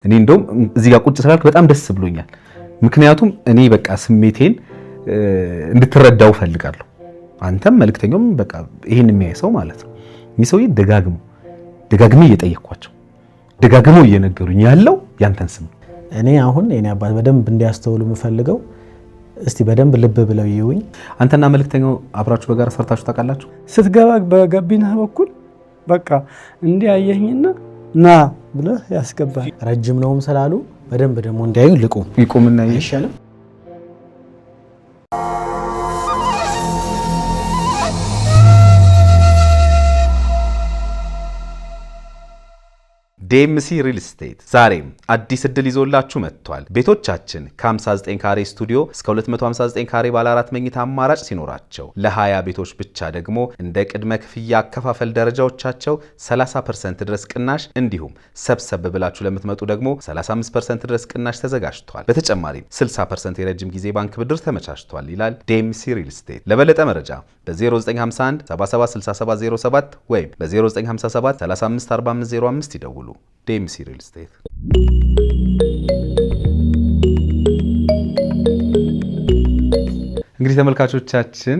እኔ እንደውም እዚህ ጋር ቁጭ ስላልክ በጣም ደስ ብሎኛል። ምክንያቱም እኔ በቃ ስሜቴን እንድትረዳው ፈልጋለሁ። አንተም መልእክተኛውም በቃ ይሄን የሚያይ ሰው ማለት ነው። ሰውዬ ደጋግሜ እየጠየኳቸው ደጋግመው እየነገሩኝ ያለው ያንተን ስም። እኔ አሁን የኔ አባት በደንብ እንዲያስተውሉ የምፈልገው እስቲ በደንብ ልብ ብለው ይዩኝ። አንተና መልእክተኛው አብራችሁ በጋራ ሰርታችሁ ታውቃላችሁ? ስትገባ በጋቢና በኩል በቃ እንዲያየኝና ና ብለህ ያስገባል። ረጅም ነውም ስላሉ በደንብ ደግሞ እንዲያዩ ይቁምና ይሻላል። ዴምሲ ሪል ስቴት ዛሬም አዲስ እድል ይዞላችሁ መጥቷል። ቤቶቻችን ከ59 ካሬ ስቱዲዮ እስከ 259 ካሬ ባለ 4 መኝታ አማራጭ ሲኖራቸው ለ20 ቤቶች ብቻ ደግሞ እንደ ቅድመ ክፍያ አከፋፈል ደረጃዎቻቸው 30% ድረስ ቅናሽ እንዲሁም ሰብሰብ ብላችሁ ለምትመጡ ደግሞ 35% ድረስ ቅናሽ ተዘጋጅቷል። በተጨማሪም 60% የረጅም ጊዜ ባንክ ብድር ተመቻችቷል ይላል ዴምሲ ሪል ስቴት። ለበለጠ መረጃ በ0951 776707 ወይም በ0957 354505 ይደውሉ። ዴምሲ ሪል ስቴት። እንግዲህ ተመልካቾቻችን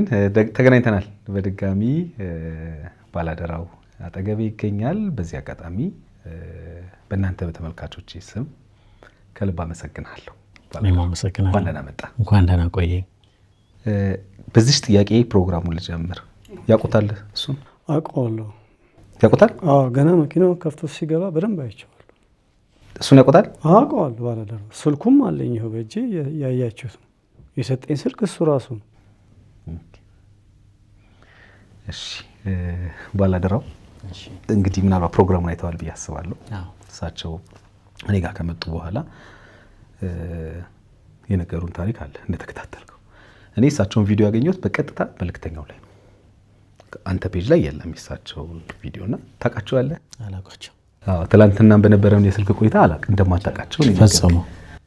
ተገናኝተናል በድጋሚ። ባላደራው አጠገቤ ይገኛል። በዚህ አጋጣሚ በእናንተ በተመልካቾች ስም ከልብ አመሰግናለሁ። እኔም አመሰግናለሁ። እንኳን ደህና መጣ። እንኳን ደህና ቆየኝ። በዚህ ጥያቄ ፕሮግራሙን ልጀምር። ያውቁታል? እሱን አውቀዋለሁ። ያውቁታል? አዎ፣ ገና መኪናው ከፍቶ ሲገባ በደንብ አይቼዋለሁ። እሱን ያውቁታል? አውቀዋለሁ። ባላደራው ስልኩም አለኝ፣ ይኸው በእጄ ያያችሁት ነው። የሰጠኝ ስልክ እሱ ራሱ ነው። እሺ፣ ባላደራው እንግዲህ ምናልባት ፕሮግራሙን አይተዋል ብዬ አስባለሁ። እሳቸው እኔ ጋር ከመጡ በኋላ የነገሩን ታሪክ አለ እንደተከታተልከው። እኔ እሳቸውን ቪዲዮ ያገኘሁት በቀጥታ መልእክተኛው ላይ ነው። አንተ ፔጅ ላይ የለም የእሳቸው ቪዲዮና ታውቃቸዋለህ? አላውቃቸው። አዎ፣ ትላንትናም በነበረው የስልክ ቆይታ እንደማታውቃቸው ነው ፈጽሞ።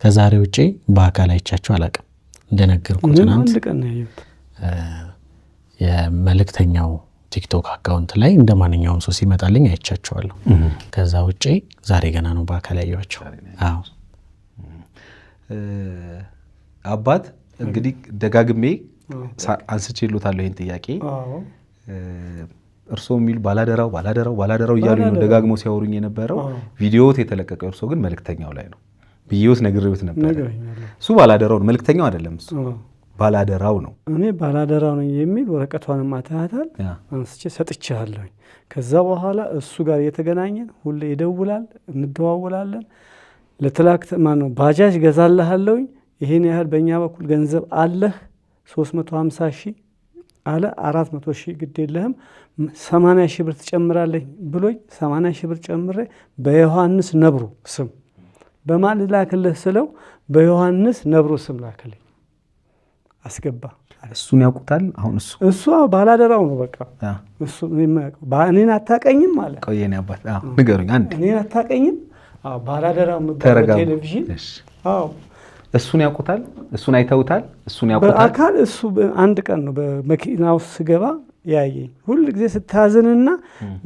ከዛሬ ውጪ በአካል አይቻቸው አላውቅም። እንደነገርኩት ትናንት አንድ ቀን ነው ያየሁት። የመልእክተኛው ቲክቶክ አካውንት ላይ እንደማንኛውም ሰው ሲመጣልኝ አይቻቸዋለሁ። ከዛ ውጪ ዛሬ ገና ነው በአካል ያየኋቸው። አዎ አባት እንግዲህ ደጋግሜ አንስቼልዎታለሁ ይሄን ጥያቄ። እርስዎ የሚሉ ባላደራው እያሉ ነው ደጋግሞ ሲያወሩኝ የነበረው። ቪዲዮት የተለቀቀው እርስዎ ግን መልእክተኛው ላይ ነው ብዬዎት ነግሬዎት ነበር። እሱ ባላደራው ነው፣ መልእክተኛው አይደለም። እሱ ባላደራው ነው። እኔ ባላደራው ነኝ የሚል ወረቀቷንም አታታል አንስቼ ሰጥቻለሁ። ከዛ በኋላ እሱ ጋር እየተገናኘን ሁሌ ይደውላል፣ እንደዋወላለን። ለትላክት ማነው ባጃጅ ገዛልሃለሁኝ፣ ይሄን ያህል በእኛ በኩል ገንዘብ አለህ 350 ሺህ አለ። 400 ሺህ ግድ የለህም 80 ሺህ ብር ትጨምራለህ ብሎኝ 80 ሺህ ብር ጨምሬ በዮሐንስ ነብሩ ስም በማን ላክልህ ስለው በዮሐንስ ነብሩ ስም ላክልኝ አስገባ። እሱን ያውቁታል? አሁን እሱ ባላደራው ነው። በቃ እሱ እኔን አታቀኝም አለ። ቆየኔ አባት ንገሩኝ። አንድ እኔን አታቀኝም? ባላደራው ቴሌቪዥን። አዎ እሱን ያውቁታል? እሱን አይተውታል? እሱን ያውቁታል በአካል? እሱ አንድ ቀን ነው በመኪና ውስጥ ስገባ ያየኝ። ሁል ጊዜ ስታዝንና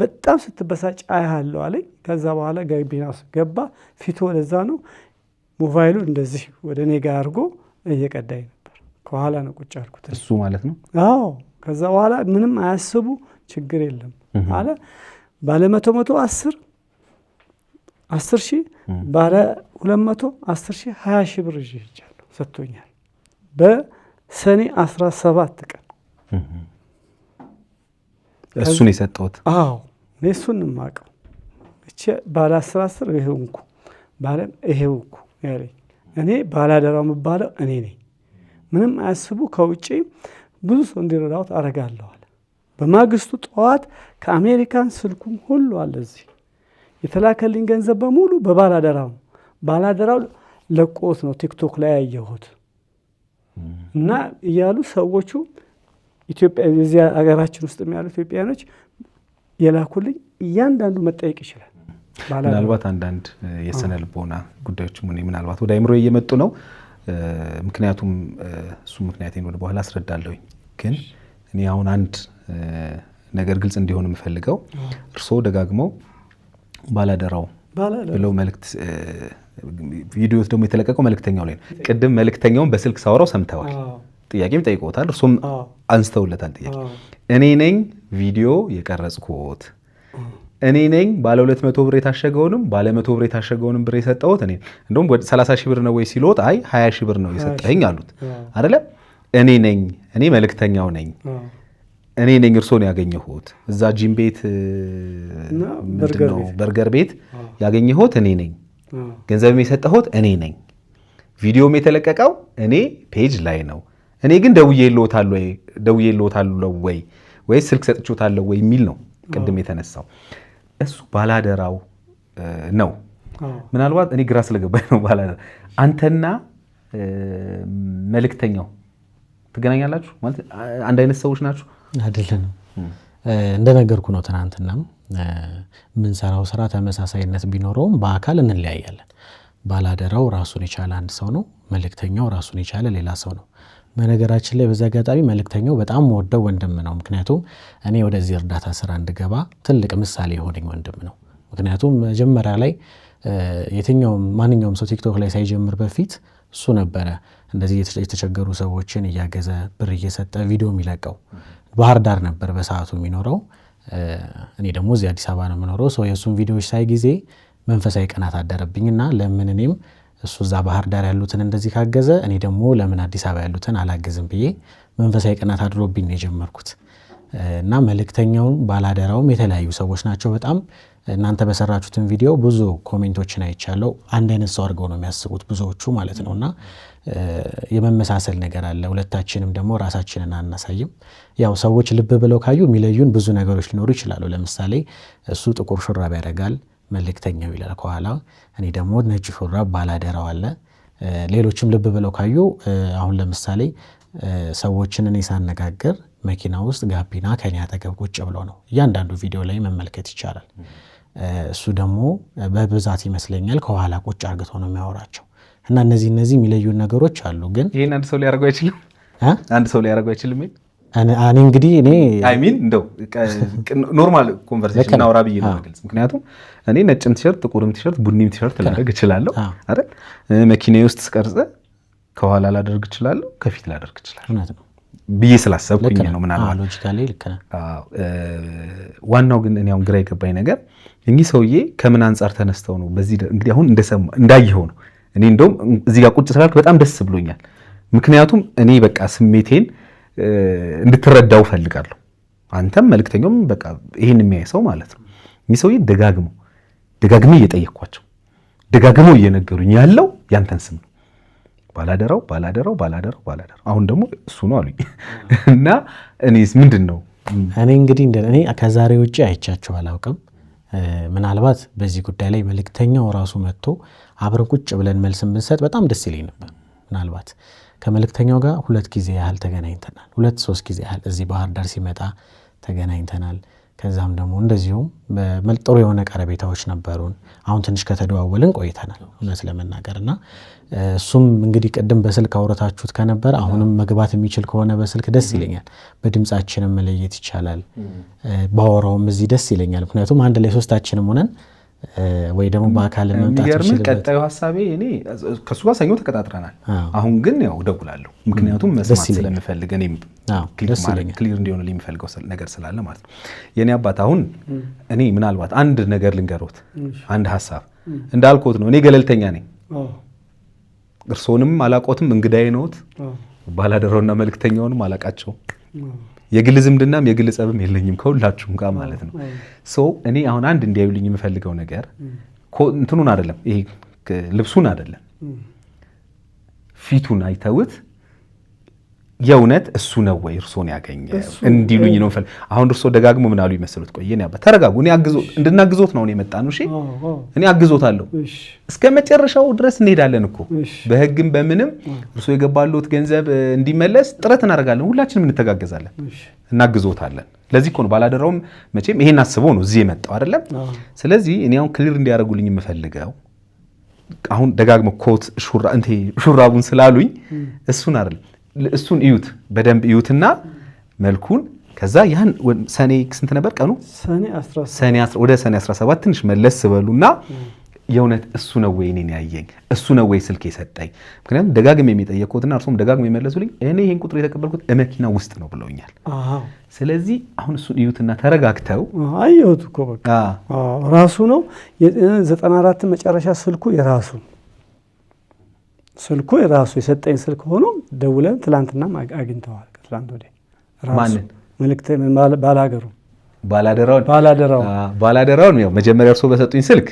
በጣም ስትበሳጭ አያለሁ አለኝ። ከዛ በኋላ ጋቢና ውስጥ ገባ። ፊቱ ወደዛ ነው፣ ሞባይሉ እንደዚህ ወደ እኔ ጋር አድርጎ እየቀዳኝ ነበር። ከኋላ ነው ቁጭ አልኩት። እሱ ማለት ነው? አዎ። ከዛ በኋላ ምንም አያስቡ ችግር የለም አለ። ባለ 100 10 ሺህ ባለ 200 10 ሺህ 20 ሺህ ብር ይዣለሁ ሰጥቶኛል። በሰኔ 17 ቀን እሱን የሰጠሁት። አዎ እኔ እሱን የማውቀው እቺ ባለ 10 ይሄው እንኩ ባለ ይሄው እንኩ ያለኝ። እኔ ባላደራው የምባለው እኔ ነኝ። ምንም አያስቡ፣ ከውጪ ብዙ ሰው እንዲረዳውት አረጋለሁ አለ። በማግስቱ ጠዋት ከአሜሪካን ስልኩም ሁሉ አለ እዚህ የተላከልኝ ገንዘብ በሙሉ በባላደራው ነው። ባላደራው ለቆት ነው ቲክቶክ ላይ ያየሁት እና እያሉ ሰዎቹ ኢትዮጵያ እዚህ ሀገራችን ውስጥ ያሉ ኢትዮጵያኖች የላኩልኝ እያንዳንዱ መጠየቅ ይችላል። ምናልባት አንዳንድ የስነ ልቦና ጉዳዮች ምናልባት ወደ አይምሮ እየመጡ ነው። ምክንያቱም እሱ ምክንያቴን ወደ በኋላ አስረዳለሁኝ። ግን እኔ አሁን አንድ ነገር ግልጽ እንዲሆን የምፈልገው እርስዎ ደጋግመው ባላደራው ብለው መልእክት ቪዲዮ ደግሞ የተለቀቀው መልእክተኛው ላይ ነው። ቅድም መልእክተኛውን በስልክ ሳወራው ሰምተዋል። ጥያቄም ጠይቆታል፣ እርሱም አንስተውለታል ጥያቄ። እኔ ነኝ ቪዲዮ የቀረጽኩት፣ እኔ ነኝ ባለ 200 ብር የታሸገውንም ባለ 100 ብር የታሸገውንም ብር የሰጠሁት እኔ። እንደውም 30 ሺህ ብር ነው ወይ ሲሎት አይ 20 ሺህ ብር ነው የሰጠኝ አሉት አይደለም። እኔ ነኝ፣ እኔ መልእክተኛው ነኝ፣ እኔ ነኝ እርሶን ያገኘሁት እዛ ጂም ቤት ምንድነው በርገር ቤት ያገኘሁት እኔ ነኝ፣ ገንዘብም የሰጠሁት እኔ ነኝ፣ ቪዲዮም የተለቀቀው እኔ ፔጅ ላይ ነው። እኔ ግን ደውዬልዎታለሁ ወይ ወይስ ስልክ ሰጥቼዎታለሁ ወይ የሚል ነው ቅድም የተነሳው። እሱ ባላደራው ነው። ምናልባት እኔ ግራ ስለገባኝ ነው ባላደራ። አንተና መልእክተኛው ትገናኛላችሁ ማለት አንድ አይነት ሰዎች ናችሁ? አይደለንም። እንደነገርኩ ነው ትናንትናም የምንሰራው ስራ ተመሳሳይነት ቢኖረውም በአካል እንለያያለን። ባላደራው ራሱን የቻለ አንድ ሰው ነው። መልእክተኛው ራሱን የቻለ ሌላ ሰው ነው። በነገራችን ላይ በዛ አጋጣሚ መልእክተኛው በጣም ወደው ወንድም ነው። ምክንያቱም እኔ ወደዚህ እርዳታ ስራ እንድገባ ትልቅ ምሳሌ የሆነኝ ወንድም ነው። ምክንያቱም መጀመሪያ ላይ ማንኛውም ሰው ቲክቶክ ላይ ሳይጀምር በፊት እሱ ነበረ እንደዚህ የተቸገሩ ሰዎችን እያገዘ ብር እየሰጠ ቪዲዮ የሚለቀው። ባህር ዳር ነበር በሰዓቱ የሚኖረው። እኔ ደግሞ እዚህ አዲስ አበባ ነው የምኖረው። ሰው የእሱን ቪዲዮዎች ሳይ ጊዜ መንፈሳዊ ቅናት አደረብኝና ለምን እኔም እሱ እዛ ባህር ዳር ያሉትን እንደዚህ ካገዘ እኔ ደግሞ ለምን አዲስ አበባ ያሉትን አላገዝም ብዬ መንፈሳዊ ቅናት አድሮብኝ ነው የጀመርኩት። እና መልእክተኛውም ባላደራውም የተለያዩ ሰዎች ናቸው። በጣም እናንተ በሰራችሁትን ቪዲዮ ብዙ ኮሜንቶችን አይቻለው። አንድ አይነት ሰው አድርገው ነው የሚያስቡት ብዙዎቹ ማለት ነው። እና የመመሳሰል ነገር አለ። ሁለታችንም ደግሞ ራሳችንን አናሳይም። ያው ሰዎች ልብ ብለው ካዩ የሚለዩን ብዙ ነገሮች ሊኖሩ ይችላሉ። ለምሳሌ እሱ ጥቁር ሹራብ ያደርጋል፣ መልእክተኛው ይላል ከኋላ። እኔ ደግሞ ነጭ ሹራብ ባላደራው አለ። ሌሎችም ልብ ብለው ካዩ አሁን ለምሳሌ ሰዎችን እኔ ሳነጋገር መኪና ውስጥ ጋቢና ከኔ አጠገብ ቁጭ ብሎ ነው እያንዳንዱ ቪዲዮ ላይ መመልከት ይቻላል። እሱ ደግሞ በብዛት ይመስለኛል ከኋላ ቁጭ አርግቶ ነው የሚያወራቸው። እና እነዚህ የሚለዩን ነገሮች አሉ። ግን ይሄን አንድ ሰው ሊያደርገው አይችልም። አንድ ሰው ሊያደርገው አይችልም። እኔ እንግዲህ አይ ሚን እንደው ኖርማል ኮንቨርሴሽን እናውራ ብዬ ነው ማለት። ምክንያቱም እኔ ነጭም ቲሸርት፣ ጥቁርም ቲሸርት፣ ቡኒም ቲሸርት ላደርግ እችላለሁ አይደል? መኪናዬ ውስጥ ስቀርጽ ከኋላ ላደርግ እችላለሁ፣ ከፊት ላደርግ እችላለሁ። እውነት ነው ብዬ ስላሰብኩኝ ነው። ምናልባት ሎጂካሊ ልክ ነው። ዋናው ግን እኔ አሁን ግራ የገባኝ ነገር እኚህ ሰውዬ ከምን አንጻር ተነስተው ነው በዚህ እንግዲህ አሁን እንዳየኸው ነው። እኔ እንደውም እዚህ ጋር ቁጭ ስላልክ በጣም ደስ ብሎኛል። ምክንያቱም እኔ በቃ ስሜቴን እንድትረዳው ፈልጋለሁ። አንተም መልእክተኛውም በቃ ይሄን የሚያይ ሰው ማለት ነው። እኚህ ሰውዬ ደጋግሜ እየጠየኳቸው ደጋግመው እየነገሩኝ ያለው ያንተን ስም ነው። ባላደራው። አሁን ደግሞ እሱ ነው አሉኝ። እና እኔስ ምንድን ነው እኔ እንግዲህ እኔ ከዛሬ ውጭ አይቻቸው አላውቅም። ምናልባት በዚህ ጉዳይ ላይ መልእክተኛው ራሱ መጥቶ አብረን ቁጭ ብለን መልስ ብንሰጥ በጣም ደስ ይለኝ ነበር። ምናልባት ከመልእክተኛው ጋር 2 ጊዜ ያህል ተገናኝተናል። 2-3 ጊዜ ያህል እዚህ ባህር ዳር ሲመጣ ተገናኝተናል። ከዛም ደግሞ እንደዚሁም ጥሩ የሆነ ቀረቤታዎች ነበሩን። አሁን ትንሽ ከተደዋወልን ቆይተናል እውነት ለመናገር እና እሱም እንግዲህ ቅድም በስልክ አውረታችሁት ከነበረ አሁንም መግባት የሚችል ከሆነ በስልክ ደስ ይለኛል። በድምጻችንም መለየት ይቻላል። ባወራውም እዚህ ደስ ይለኛል። ምክንያቱም አንድ ላይ 3ታችንም ሆነን ወይ ደግሞ በአካል መምጣት ይችላል። ቀጣዩ ሐሳቤ እኔ ከሱ ጋር ሰኞ ተቀጣጥረናል። አሁን ግን ያው እደውላለሁ፣ ምክንያቱም መስማት ስለምፈልግ እኔም ክሊር እንዲሆን የሚፈልገው ነገር ስላለ ማለት ነው። የኔ አባት አሁን እኔ ምናልባት አንድ ነገር ልንገሮት፣ አንድ ሐሳብ እንዳልኮት ነው። እኔ ገለልተኛ ነኝ። እርሶንም አላቆትም፣ እንግዳዬ ነዎት። ባላደራውና መልእክተኛውንም አላቃቸው። የግል ዝምድናም የግል ጸብም የለኝም ከሁላችሁም ጋር ማለት ነው። እኔ አሁን አንድ እንዲያዩልኝ የምፈልገው ነገር እንትኑን አይደለም፣ ይሄ ልብሱን አይደለም፣ ፊቱን አይተውት የእውነት እሱ ነው ወይ እርሶን ያገኘ እንዲሉኝ ነው። አሁን እርሶ ደጋግሞ ምን አሉ ይመስሉት? ቆይ እኔ አባ ተረጋጉ፣ እኔ እንድናግዞት ነው የመጣ ነው። እሺ እኔ አግዞታለሁ፣ እስከ መጨረሻው ድረስ እንሄዳለን እኮ በህግም በምንም እርሶ የገባሉት ገንዘብ እንዲመለስ ጥረት እናደርጋለን። ሁላችንም እንተጋገዛለን፣ እናግዞታለን። ለዚህ እኮ ነው ባላደራውም መቼም ይሄን አስበው ነው እዚህ የመጣው አይደለም። ስለዚህ እኔ አሁን ክሊር እንዲያደርጉልኝ የምፈልገው አሁን ደጋግሞ ኮት ሹራቡን ስላሉኝ እሱን አይደለም፣ እሱን እዩት፣ በደንብ እዩትና መልኩን። ከዛ ያን ሰኔ ስንት ነበር ቀኑ? ወደ ሰኔ 17 ትንሽ መለስ በሉና የእውነት እሱ ነው ወይ እኔን ያየኝ እሱ ነው ወይ ስልክ የሰጠኝ? ምክንያቱም ደጋግሜ የሚጠየቁትና እርሱም ደጋግሜ የመለሱልኝ እኔ ይሄን ቁጥር የተቀበልኩት መኪና ውስጥ ነው ብለውኛል። ስለዚህ አሁን እሱን እዩትና ተረጋግተው አየሁት እኮ በቃ ራሱ ነው 94 መጨረሻ ስልኩ የራሱ የሰጠኝ ስልክ ሆኖ ደውለን ትላንትና አግኝተዋል። ከትላንት ወዲያ ማንን መልእክት ባላገሩ ባላደራውን ያው መጀመሪያ እርሶ በሰጡኝ ስልክ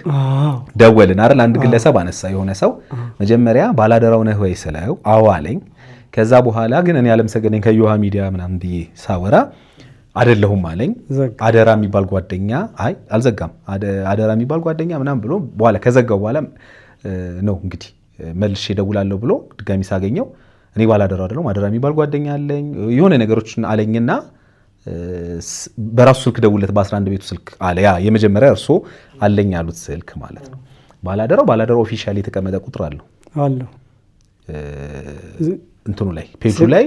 ደወልን አይደል? አንድ ግለሰብ አነሳ። የሆነ ሰው መጀመሪያ ባላደራው ነህ ወይ ስለው አዎ አለኝ። ከዛ በኋላ ግን እኔ አለምሰገነኝ ከዮሃ ሚዲያ ምናምን ብዬ ሳወራ አይደለሁም አለኝ። አደራ የሚባል ጓደኛ አልዘጋም አደራ የሚባል ጓደኛ ምናምን ብሎ በኋላ ከዘጋው በኋላ ነው እንግዲህ መልሼ እደውላለሁ ብሎ ድጋሚ ሳገኘው እኔ ባላደራው አይደለሁም አደራ የሚባል ጓደኛ አለኝ የሆነ ነገሮችን አለኝና በራሱ ስልክ ደውለት በ11 ቤቱ ስልክ አለ። ያ የመጀመሪያ እርሶ አለኝ ያሉት ስልክ ማለት ነው። ባላደራው ኦፊሻሊ የተቀመጠ ቁጥር አለው እንትኑ ላይ ፔጁ ላይ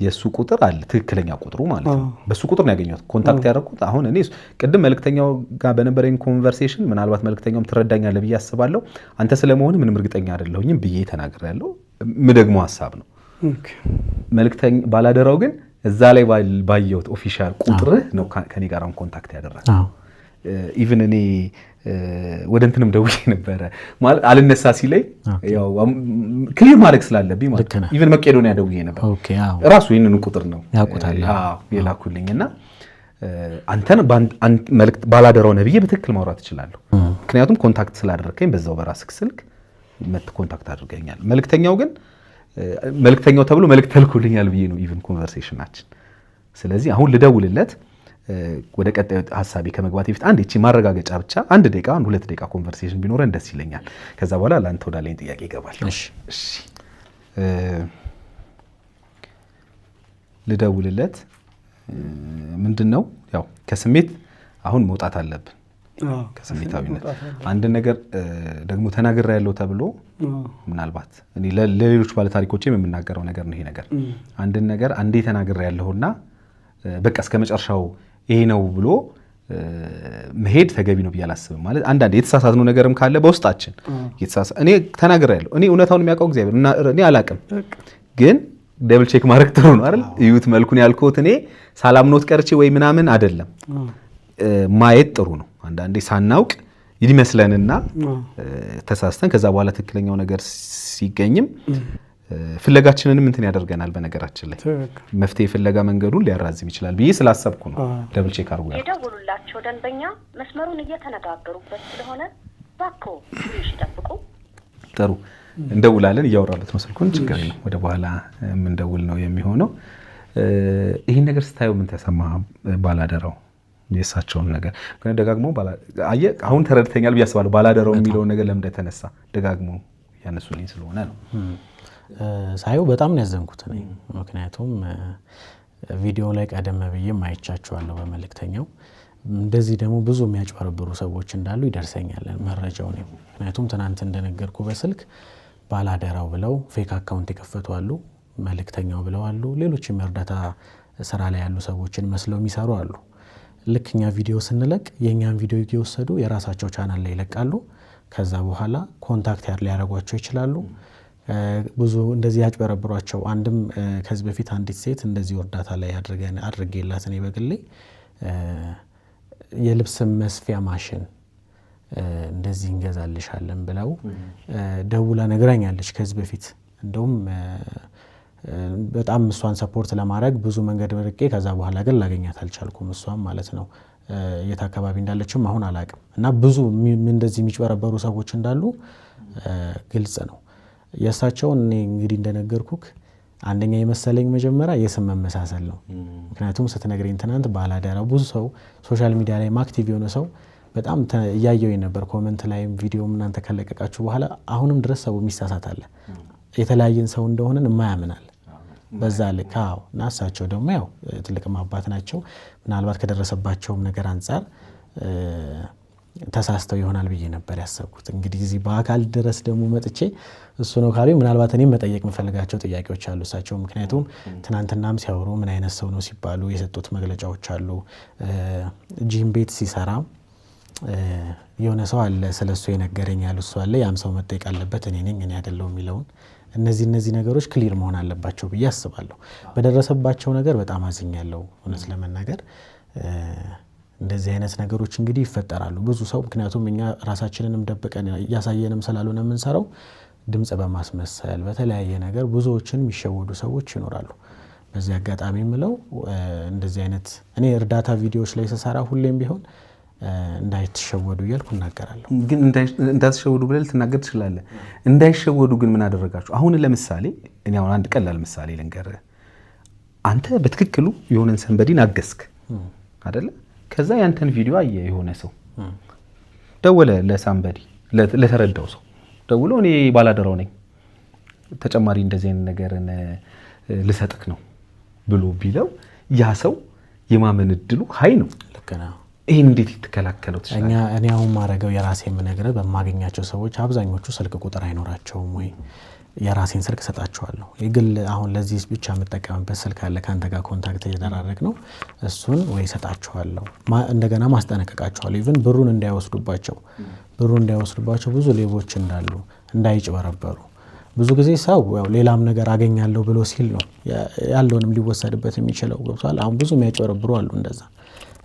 የሱ ቁጥር አለ፣ ትክክለኛ ቁጥሩ ማለት ነው። በሱ ቁጥር ነው ያገኘሁት ኮንታክት ያደረኩት። አሁን እኔ ቅድም መልእክተኛው ጋር በነበረኝ ኮንቨርሴሽን ምናልባት መልእክተኛውም ትረዳኛለህ ብዬ አስባለሁ። አንተ ስለመሆን ምንም እርግጠኛ አይደለሁኝም ብዬ ተናግሬያለሁ። ደግሞ ሀሳብ ነው መልእክተኛ ባላደራው ግን እዛ ላይ ባየሁት ኦፊሻል ቁጥርህ ነው ከኔ ጋር ኮንታክት ያደረገው። ኢቭን እኔ ወደ እንትንም ደውዬ ነበረ ማለት አልነሳ ሲለኝ ያው ክሊር ማድረግ ስላለብኝ ማለት ኢቭን መቄዶንያ ደውዬ ነበር። ራሱ ይሄንን ቁጥር ነው የላኩልኝና አንተን መልእክት ባላደራው ነብዬ በትክክል ማውራት እችላለሁ። ምክንያቱም ኮንታክት ስላደረከኝ በዛው በራስክ ስልክ ኮንታክት አድርገኛል። መልእክተኛው ተብሎ መልእክት ተልኮልኛል ብዬ ነው ኢቭን ኮንቨርሴሽናችን። ስለዚህ አሁን ልደውልለት ወደ ቀጣዩ ሐሳቤ ከመግባቴ በፊት አንድ እቺ ማረጋገጫ ብቻ 1 ደቂቃ 2 ደቂቃ ኮንቨርሴሽን ቢኖረን ደስ ይለኛል። ከዛ በኋላ ላንተ ወዳለኝ ጥያቄ ይገባል። እሺ ልደውልለት ምንድነው ያው ከስሜት አሁን መውጣት አለብን። ከስሜታዊነት አንድ ነገር ደግሞ ተናግሬ ያለው ተብሎ ምናልባት እኔ ለሌሎች ባለ ታሪኮቼም የምናገረው ነገር ነው። ይሄ ነገር አንድ ነገር አንዴ ተናግሬ ያለውና በቃ እስከመጨረሻው ይሄ ነው ብሎ መሄድ ተገቢ ነው ብዬ አላስብም። ማለት አንዳንዴ የተሳሳትነው ነገርም ካለ በውስጣችን እኔ ተናግሬ ያለው እኔ እውነታውን የሚያውቀው እግዚአብሔር እና እኔ አላቅም፣ ግን ደብል ቼክ ማድረግ ጥሩ ነው አይደል? እዩት መልኩን ያልኩት እኔ ሳላምኖት ቀርቼ ወይ ምናምን አይደለም፣ ማየት ጥሩ ነው። አንዳንዴ ሳናውቅ ይመስለንና ተሳስተን ከዛ በኋላ ትክክለኛው ነገር ሲገኝም ፍለጋችንንም እንትን ያደርገናል። በነገራችን ላይ መፍትሄ ፍለጋ መንገዱን ሊያራዝም ይችላል ብዬ ስላሰብኩ ነው ደብል ቼክ አድርጉ። የደውሉላቸው ደንበኛ መስመሩን እየተነጋገሩበት ስለሆነ ባኮ ትንሽ ይጠብቁ። ጥሩ እንደውላለን። እያወራበት ነው ስልኩን፣ ችግር የለም። ወደ በኋላ የምንደውል ነው የሚሆነው። ይህን ነገር ስታየው ምን ተሰማ? ባላደራው የእሳቸውን ነገር ግን ደጋግሞ አሁን ተረድተኛል ብዬ አስባለሁ። ባላደራው የሚለውን ነገር ለምን እንደተነሳ ደጋግሞ ያነሱልኝ ስለሆነ ነው። ሳየው በጣም ነው ያዘንኩት እኔ። ምክንያቱም ቪዲዮ ላይ ቀደም ብዬም አይቻቸዋለሁ በመልእክተኛው። እንደዚህ ደግሞ ብዙ የሚያጭበረብሩ ሰዎች እንዳሉ ይደርሰኛል መረጃው ነው። ምክንያቱም ትናንት እንደነገርኩ በስልክ ባላደራው ብለው ፌክ አካውንት የከፈቱ አሉ፣ መልእክተኛው ብለው አሉ፣ ሌሎችም የእርዳታ ስራ ላይ ያሉ ሰዎችን መስለው የሚሰሩ አሉ። ልክ እኛ ቪዲዮ ስንለቅ የእኛን ቪዲዮ እየወሰዱ የራሳቸው ቻናል ላይ ይለቃሉ። ከዛ በኋላ ኮንታክት ሊያደርጓቸው ይችላሉ። ብዙ እንደዚህ ያጭበረብሯቸው። አንድም ከዚህ በፊት አንዲት ሴት እንደዚህ እርዳታ ላይ አድርጌላት እኔ በግሌ የልብስ መስፊያ ማሽን እንደዚህ እንገዛልሻለን ብለው ደውላ ነግራኛለች ከዚህ በፊት። እንደውም በጣም እሷን ሰፖርት ለማድረግ ብዙ መንገድ ርቄ ከዛ በኋላ ግን ላገኛት አልቻልኩም። እሷም ማለት ነው የት አካባቢ እንዳለችም አሁን አላቅም። እና ብዙ እንደዚህ የሚጭበረበሩ ሰዎች እንዳሉ ግልጽ ነው። የእሳቸውን እኔ እንግዲህ እንደነገርኩክ አንደኛ የመሰለኝ መጀመሪያ የስም መመሳሰል ነው። ምክንያቱም ስትነግረኝ ትናንት ባላደራው ብዙ ሰው ሶሻል ሚዲያ ላይ አክቲቭ የሆነ ሰው በጣም እያየሁኝ ነበር። ኮመንት ላይም ቪዲዮም እናንተ ከለቀቃችሁ በኋላ አሁንም ድረስ ሰው የሚሳሳት አለ። የተለያየን ሰው እንደሆነን የማያምናል በዛ ልክ። አዎ። እና እሳቸው ደግሞ ያው ትልቅም አባት ናቸው። ምናልባት ከደረሰባቸውም ነገር አንጻር ተሳስተው ይሆናል ብዬ ነበር ያሰብኩት። እንግዲህ እዚህ በአካል ድረስ ደግሞ መጥቼ እሱ ነው ካሉኝ ምናልባት እኔም መጠየቅ የምፈልጋቸው ጥያቄዎች አሉ እሳቸው። ምክንያቱም ትናንትናም ሲያወሩ ምን አይነት ሰው ነው ሲባሉ የሰጡት መግለጫዎች አሉ። ጂም ቤት ሲሰራ የሆነ ሰው አለ ስለሱ የነገረኝ ያሉት ሰው አለ ያም ሰው መጠየቅ አለበት እኔ ነኝ እኔ አይደለሁም የሚለውን እነዚህ ነገሮች ክሊር መሆን አለባቸው ብዬ አስባለሁ። በደረሰባቸው ነገር በጣም አዝኛለሁ እውነት ለመናገር። እንደዚህ አይነት ነገሮች እንግዲህ ይፈጠራሉ ብዙ ሰው ምክንያቱም እኛ ራሳችንንም ደብቀን ያሳየንም ስላልሆነ የምንሰራው ድምጽ በማስመሰል በተለያየ ነገር ብዙዎችን የሚሸወዱ ሰዎች ይኖራሉ። በዚህ አጋጣሚ ምለው እንደዚህ አይነት እኔ እርዳታ ቪዲዮዎች ላይ ሰሳራ ሁሌም ቢሆን እንዳይተሸወዱ ይልኩ እናገራለሁ። ግን እንዳይተሸወዱ ብለህ ልትናገር ትችላለህ። እንዳይሸወዱ ግን ምን አደረጋችሁ? አሁን ለምሳሌ እኔ አሁን አንድ ቀላል ምሳሌ ልንገርህ። አንተ በትክክሉ የሆነን ሰንበዲን አገዝክ አይደለ? ከዛ ያንተን ቪዲዮ አየ የሆነ ሰው ደወለ ለሳምበዲ ለተረዳው ሰው ደውሎ እኔ ባላደራው ነኝ ተጨማሪ እንደዚህ አይነት ነገርን ልሰጥክ ነው ብሎ ቢለው ያ ሰው የማመን እድሉ ሃይ ነው። ልክ ነው። ይሄን እንዴት ይተከላከለው ትችላለህ? እኔ አሁን ማረጋው የራሴ የምነግርህ በማገኛቸው ሰዎች አብዛኞቹ ስልክ ቁጥር አይኖራቸውም ወይ የራሴን ስልክ ሰጣቸዋለሁ። የግል አሁን ለዚህ ብቻ የምጠቀምበት ስልክ አለ ካንተ ጋር ኮንታክት እየተደራረግ ነው እሱን ወይ ሰጣቸዋለሁ እንደገና ማስጠነቀቃቸዋለሁ። ኢቭን ብሩን እንዳይወስዱባቸው ብዙ ሌቦች እንዳሉ እንዳይጭበረበሩ። ብዙ ጊዜ ሰው ያው ሌላም ነገር አገኛለሁ ብሎ ሲል ነው ያለውንም ሊወሰድበት የሚችለው ገብቷል። አሁን ብዙ የሚያጭበረብሩ አሉ።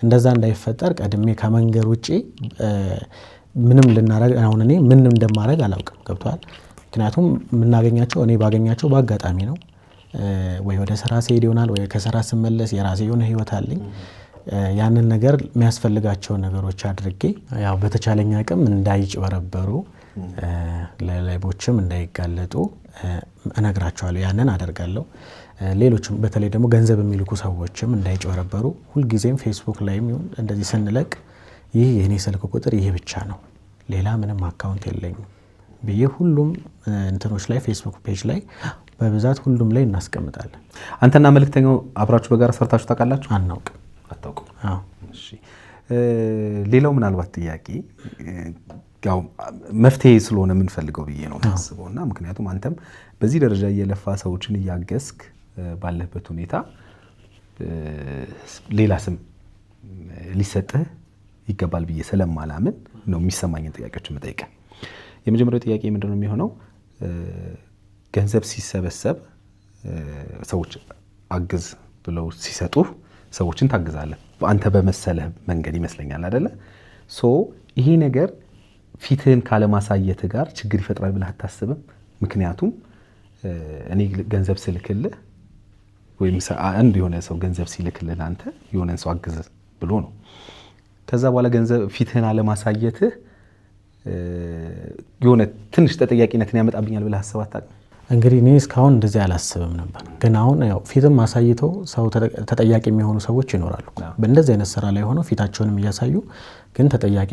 እንደዛ እንዳይፈጠር ቀድሜ ከመንገር ውጪ ምንም ልናረግ አሁን እኔ ምን እንደማረግ አላውቅም ገብቷል። ምክንያቱም የምናገኛቸው እኔ ባገኛቸው በአጋጣሚ ነው ወይ ወደ ስራ ሲሄድ ይሆናል ወይ ከስራ ስመለስ የራሴ የሆነ ህይወት አለኝ። ያንን ነገር የሚያስፈልጋቸውን ነገሮች አድርጌ ያው በተቻለኛ አቅም እንዳይጭበረበሩ ለሌቦችም እንዳይጋለጡ እነግራቸዋለሁ። ያንን አደርጋለሁ። ሌሎችም በተለይ ደግሞ ገንዘብ የሚልኩ ሰዎችም እንዳይጭበረበሩ ሁልጊዜም ፌስቡክ ላይም ይሁን እንደዚህ ስንለቅ ይህ የኔ ስልክ ቁጥር ይሄ ብቻ ነው ሌላ ምንም አካውንት የለኝም ብዬ ሁሉም እንትኖች ላይ ፌስቡክ ፔጅ ላይ በብዛት ሁሉም ላይ እናስቀምጣለን። አንተና መልእክተኛው አብራችሁ በጋራ ሰርታችሁ ታውቃላችሁ? አታውቁም። አዎ። እሺ። ሌላው ምናልባት ጥያቄ ያው መፍትሄ ስለሆነ የምንፈልገው ብዬ ነው የማስበውና ምክንያቱም አንተም በዚህ ደረጃ እየለፋ ሰዎችን እያገዝክ ባለበት ሁኔታ ሌላ ስም ሊሰጥህ ይገባል ብዬ ስለማላምን ነው የሚሰማኝን ጥያቄዎች መጠየቅ። የመጀመሪያው ጥያቄ ምንድነው የሚሆነው? ገንዘብ ሲሰበሰብ ሰዎች አግዝ ብለው ሲሰጡ ሰዎችን ታግዛለህ አንተ በመሰለህ መንገድ ይመስለኛል አይደለ? ሶ ይሄ ነገር ፊትህን ካለማሳየት ጋር ችግር ይፈጥራል ብለህ አታስብም? ምክንያቱም እኔ ገንዘብ ስልክልህ ወይም አንድ የሆነ ሰው ገንዘብ ሲልክልህ አንተ የሆነን ሰው አግዝ ብሎ ነው። ከዛ በኋላ ገንዘብ ፊትህን አለማሳየትህ የሆነ ትንሽ ተጠያቂነትን ያመጣብኛል ብለህ አስበህ አታውቅም? እንግዲህ እኔ እስካሁን እንደዚህ አላስብም ነበር። ግን አሁን ያው ፊትም አሳይቶ ሰው ተጠያቂ የሚሆኑ ሰዎች ይኖራሉ። በእንደዚህ አይነት ስራ ላይ ሆነው ፊታቸውንም እያሳዩ ግን ተጠያቂ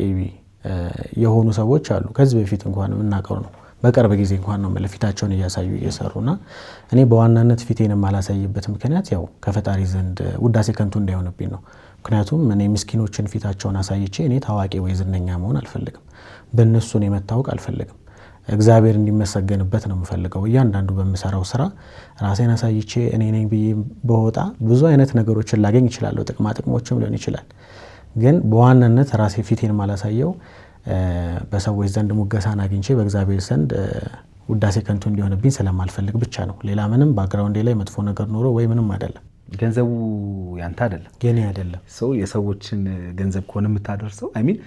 የሆኑ ሰዎች አሉ። ከዚህ በፊት እንኳን የምናውቀው ነው። በቅርብ ጊዜ እንኳን ነው ፊታቸውን እያሳዩ እየሰሩና እኔ በዋናነት ፊቴንም አላሳይበት ምክንያት ያው ከፈጣሪ ዘንድ ውዳሴ ከንቱ እንዳይሆንብኝ ነው። ምክንያቱም እኔ ምስኪኖችን ፊታቸውን አሳይቼ እኔ ታዋቂ ወይ ዝነኛ መሆን አልፈልግም። በእነሱ እኔ መታወቅ አልፈልግም። እግዚአብሔር እንዲመሰገንበት ነው የምፈልገው። እያንዳንዱ በምሰራው ስራ ራሴን አሳይቼ እኔ ነኝ ብዬ በወጣ ብዙ አይነት ነገሮችን ላገኝ እችላለሁ። ጥቅሞችም ሊሆን ይችላል። ግን በዋናነት ራሴ ፊቴን ማላሳየው በሰዎች ዘንድ ሙገሳን አግኝቼ በእግዚአብሔር ዘንድ ውዳሴ ከንቱ እንዲሆንብኝ ስለማልፈልግ ብቻ ነው። ሌላ ምንም ባክግራውንዴ ላይ መጥፎ ነገር ኖሮ ወይ ምንም አይደለም። ገንዘቡ ያንተ አይደለም፣ የኔ አይደለም። ሰው የሰዎችን ገንዘብ ከሆነ የምታደርሰው አይ ሚን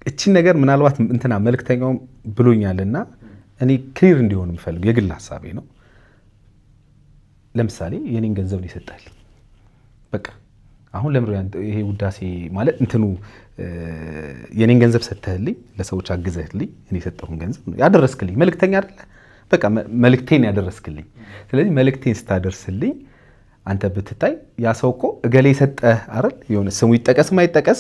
እቺን ነገር ምናልባት እንትና መልእክተኛው ብሎኛልና እኔ ክሊር እንዲሆን የምፈልገው የግል ሐሳቤ ነው። ለምሳሌ የኔን ገንዘብ ነው ይሰጣል። በቃ አሁን ለምን ይሄ ውዳሴ ማለት እንትኑ የኔን ገንዘብ ሰተህልኝ ለሰዎች አግዘህልኝ እኔ የሰጠሁን ገንዘብ ነው ያደረስክልኝ። መልእክተኛ አይደለ? በቃ መልእክቴን ያደረስክልኝ። ስለዚህ መልእክቴን ስታደርስልኝ አንተ ብትታይ ያ ሰው እኮ እገሌ ሰጠህ አይደል? የሆነ ስሙ ይጠቀስ ማይጠቀስ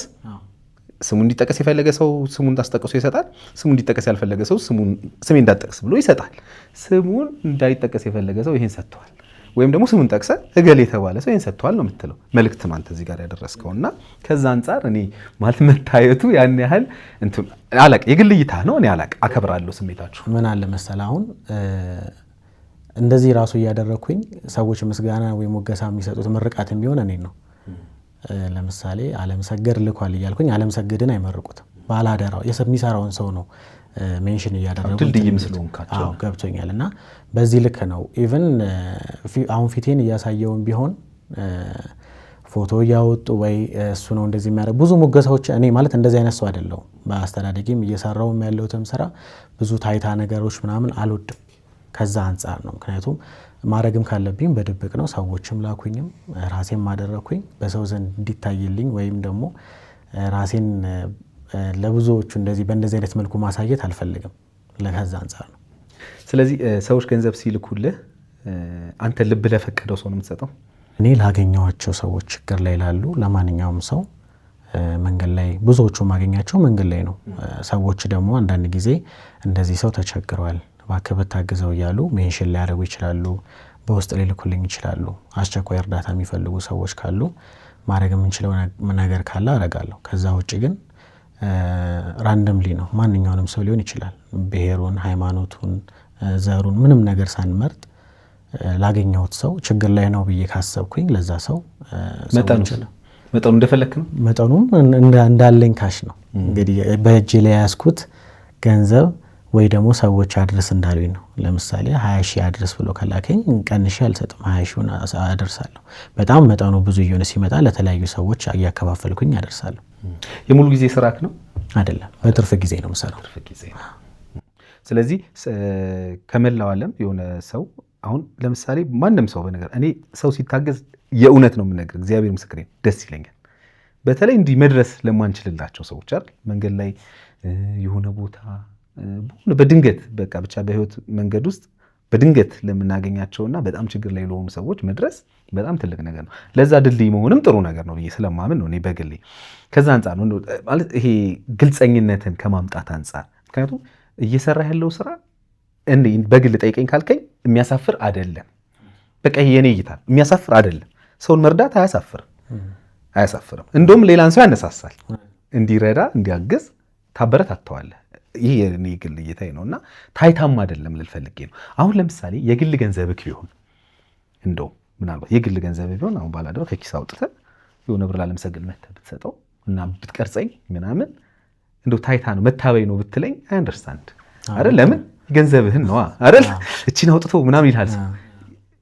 ስሙ እንዲጠቀስ የፈለገ ሰው ስሙን እንዳስጠቀሱ ይሰጣል። ስሙ እንዲጠቀስ ያልፈለገ ሰው ስሜ እንዳጠቀስ ብሎ ይሰጣል። ስሙን እንዳይጠቀስ የፈለገ ሰው ይሄን ሰጥቷል፣ ወይም ደግሞ ስሙን ጠቅሰ እገሌ የተባለ ሰው ይሄን ሰጥቷል ነው የምትለው። መልእክት ነው አንተ እዚህ ጋር ያደረስከውና ከዛ አንፃር እኔ ማለት መታየቱ ያን ያህል እንትን አላቅ የግል እይታ ነው። እኔ አላቅ አከብራለሁ ስሜታችሁ። ምን አለ መሰለህ አሁን እንደዚህ ራሱ እያደረኩኝ ሰዎች ምስጋና ወይ ሞገሳ የሚሰጡት ምርቃት የሚሆን እኔ ነው። ለምሳሌ ዓለም ሰገድ ልኳል እያልኩኝ ዓለም ሰገድን አይመርቁትም። ባላደራው የሚሰራውን ሰው ነው ሜንሽን እያደረጉ ድልድይ ስለሆንካቸው ገብቶኛል። እና በዚህ ልክ ነው ኢቭን አሁን ፊቴን እያሳየውን ቢሆን ፎቶ እያወጡ ወይ እሱ ነው እንደዚህ የሚያደርግ ብዙ ሙገሳዎች እኔ ማለት እንደዚህ አይነት ሰው አይደለሁም። በአስተዳደጌም እየሰራውም ያለሁትም ስራ ብዙ ታይታ ነገሮች ምናምን አልወድም። ከዛ አንጻር ነው ምክንያቱም ማድረግም ካለብኝ በድብቅ ነው። ሰዎችም ላኩኝም ራሴን ማደረኩኝ በሰው ዘንድ እንዲታይልኝ ወይም ደግሞ ራሴን ለብዙዎቹ እንደዚህ በእንደዚህ አይነት መልኩ ማሳየት አልፈልግም። ለከዛ አንጻር ነው። ስለዚህ ሰዎች ገንዘብ ሲልኩልህ አንተ ልብ ለፈቀደው ሰው ነው የምትሰጠው? እኔ ላገኘዋቸው ሰዎች ችግር ላይ ላሉ ለማንኛውም ሰው መንገድ ላይ ብዙዎቹ ማገኛቸው መንገድ ላይ ነው። ሰዎች ደግሞ አንዳንድ ጊዜ እንደዚህ ሰው ተቸግረዋል እባክህ ብታግዘው እያሉ ሜንሽን ሊያደርጉ ይችላሉ። በውስጥ ሊልኩልኝ ይችላሉ። አስቸኳይ እርዳታ የሚፈልጉ ሰዎች ካሉ ማድረግ የምንችለው ነገር ካለ አደርጋለሁ። ከዛ ውጭ ግን ራንደምሊ ነው። ማንኛውንም ሰው ሊሆን ይችላል። ብሔሩን፣ ሃይማኖቱን፣ ዘሩን ምንም ነገር ሳንመርጥ ላገኘሁት ሰው ችግር ላይ ነው ብዬ ካሰብኩኝ ለዛ ሰው መጠኑ እንደፈለክ ነው። መጠኑም እንዳለኝ ካሽ ነው እንግዲህ በእጄ ላይ ያዝኩት ገንዘብ ወይ ደግሞ ሰዎች አድርስ እንዳሉኝ ነው። ለምሳሌ 20 ሺህ አድርስ ብሎ ከላከኝ ቀንሼ አልሰጥም፣ 20 ሺውን አደርሳለሁ። በጣም መጠኑ ብዙ እየሆነ ሲመጣ ለተለያዩ ሰዎች እያከፋፈልኩኝ አደርሳለሁ። የሙሉ ጊዜ ስራክ ነው አይደለም? በትርፍ ጊዜ ነው የምሰራው። ስለዚህ ከመላው ዓለም የሆነ ሰው አሁን ለምሳሌ ማንም ሰው በነገር እኔ ሰው ሲታገዝ የእውነት ነው የምነግር፣ እግዚአብሔር ምስክሬ ደስ ይለኛል። በተለይ እንዲህ መድረስ ለማንችልላቸው ሰዎች አይደል መንገድ ላይ የሆነ ቦታ በድንገት በቃ ብቻ በህይወት መንገድ ውስጥ በድንገት ለምናገኛቸውና በጣም ችግር ላይ ለሆኑ ሰዎች መድረስ በጣም ትልቅ ነገር ነው። ለዛ ድልድይ መሆንም ጥሩ ነገር ነው ብዬ ስለማምን ነው እኔ በግሌ። ከዛ አንጻር ነው ማለት ይሄ ግልጸኝነትን ከማምጣት አንጻር። ምክንያቱም እየሰራ ያለው ስራ እንዴ በግል ጠይቀኝ ካልከኝ የሚያሳፍር አይደለም። በቃ ይሄ የኔ እይታ የሚያሳፍር አይደለም። ሰውን መርዳት አያሳፍርም። እንደውም ሌላን ሰው ያነሳሳል። እንዲረዳ እንዲያግዝ ታበረታተዋለህ። ይሄ የኔ ግል እይታዬ ነውና ታይታም አይደለም ልፈልጌ ነው። አሁን ለምሳሌ የግል ገንዘብክ ቢሆን እንደው ምናልባት የግል ገንዘብ ቢሆን አሁን ባላደረው ከኪስ አውጥተህ የሆነ ብር ላለመሰግድ መተህ ብትሰጠው እና ብትቀርጸኝ ምናምን እንደው ታይታ ነው መታበይ ነው ብትለኝ አይ አንደርስታንድ አይደል? ለምን ገንዘብህን ነው አይደል? እቺን አውጥቶ ምናምን ይላል።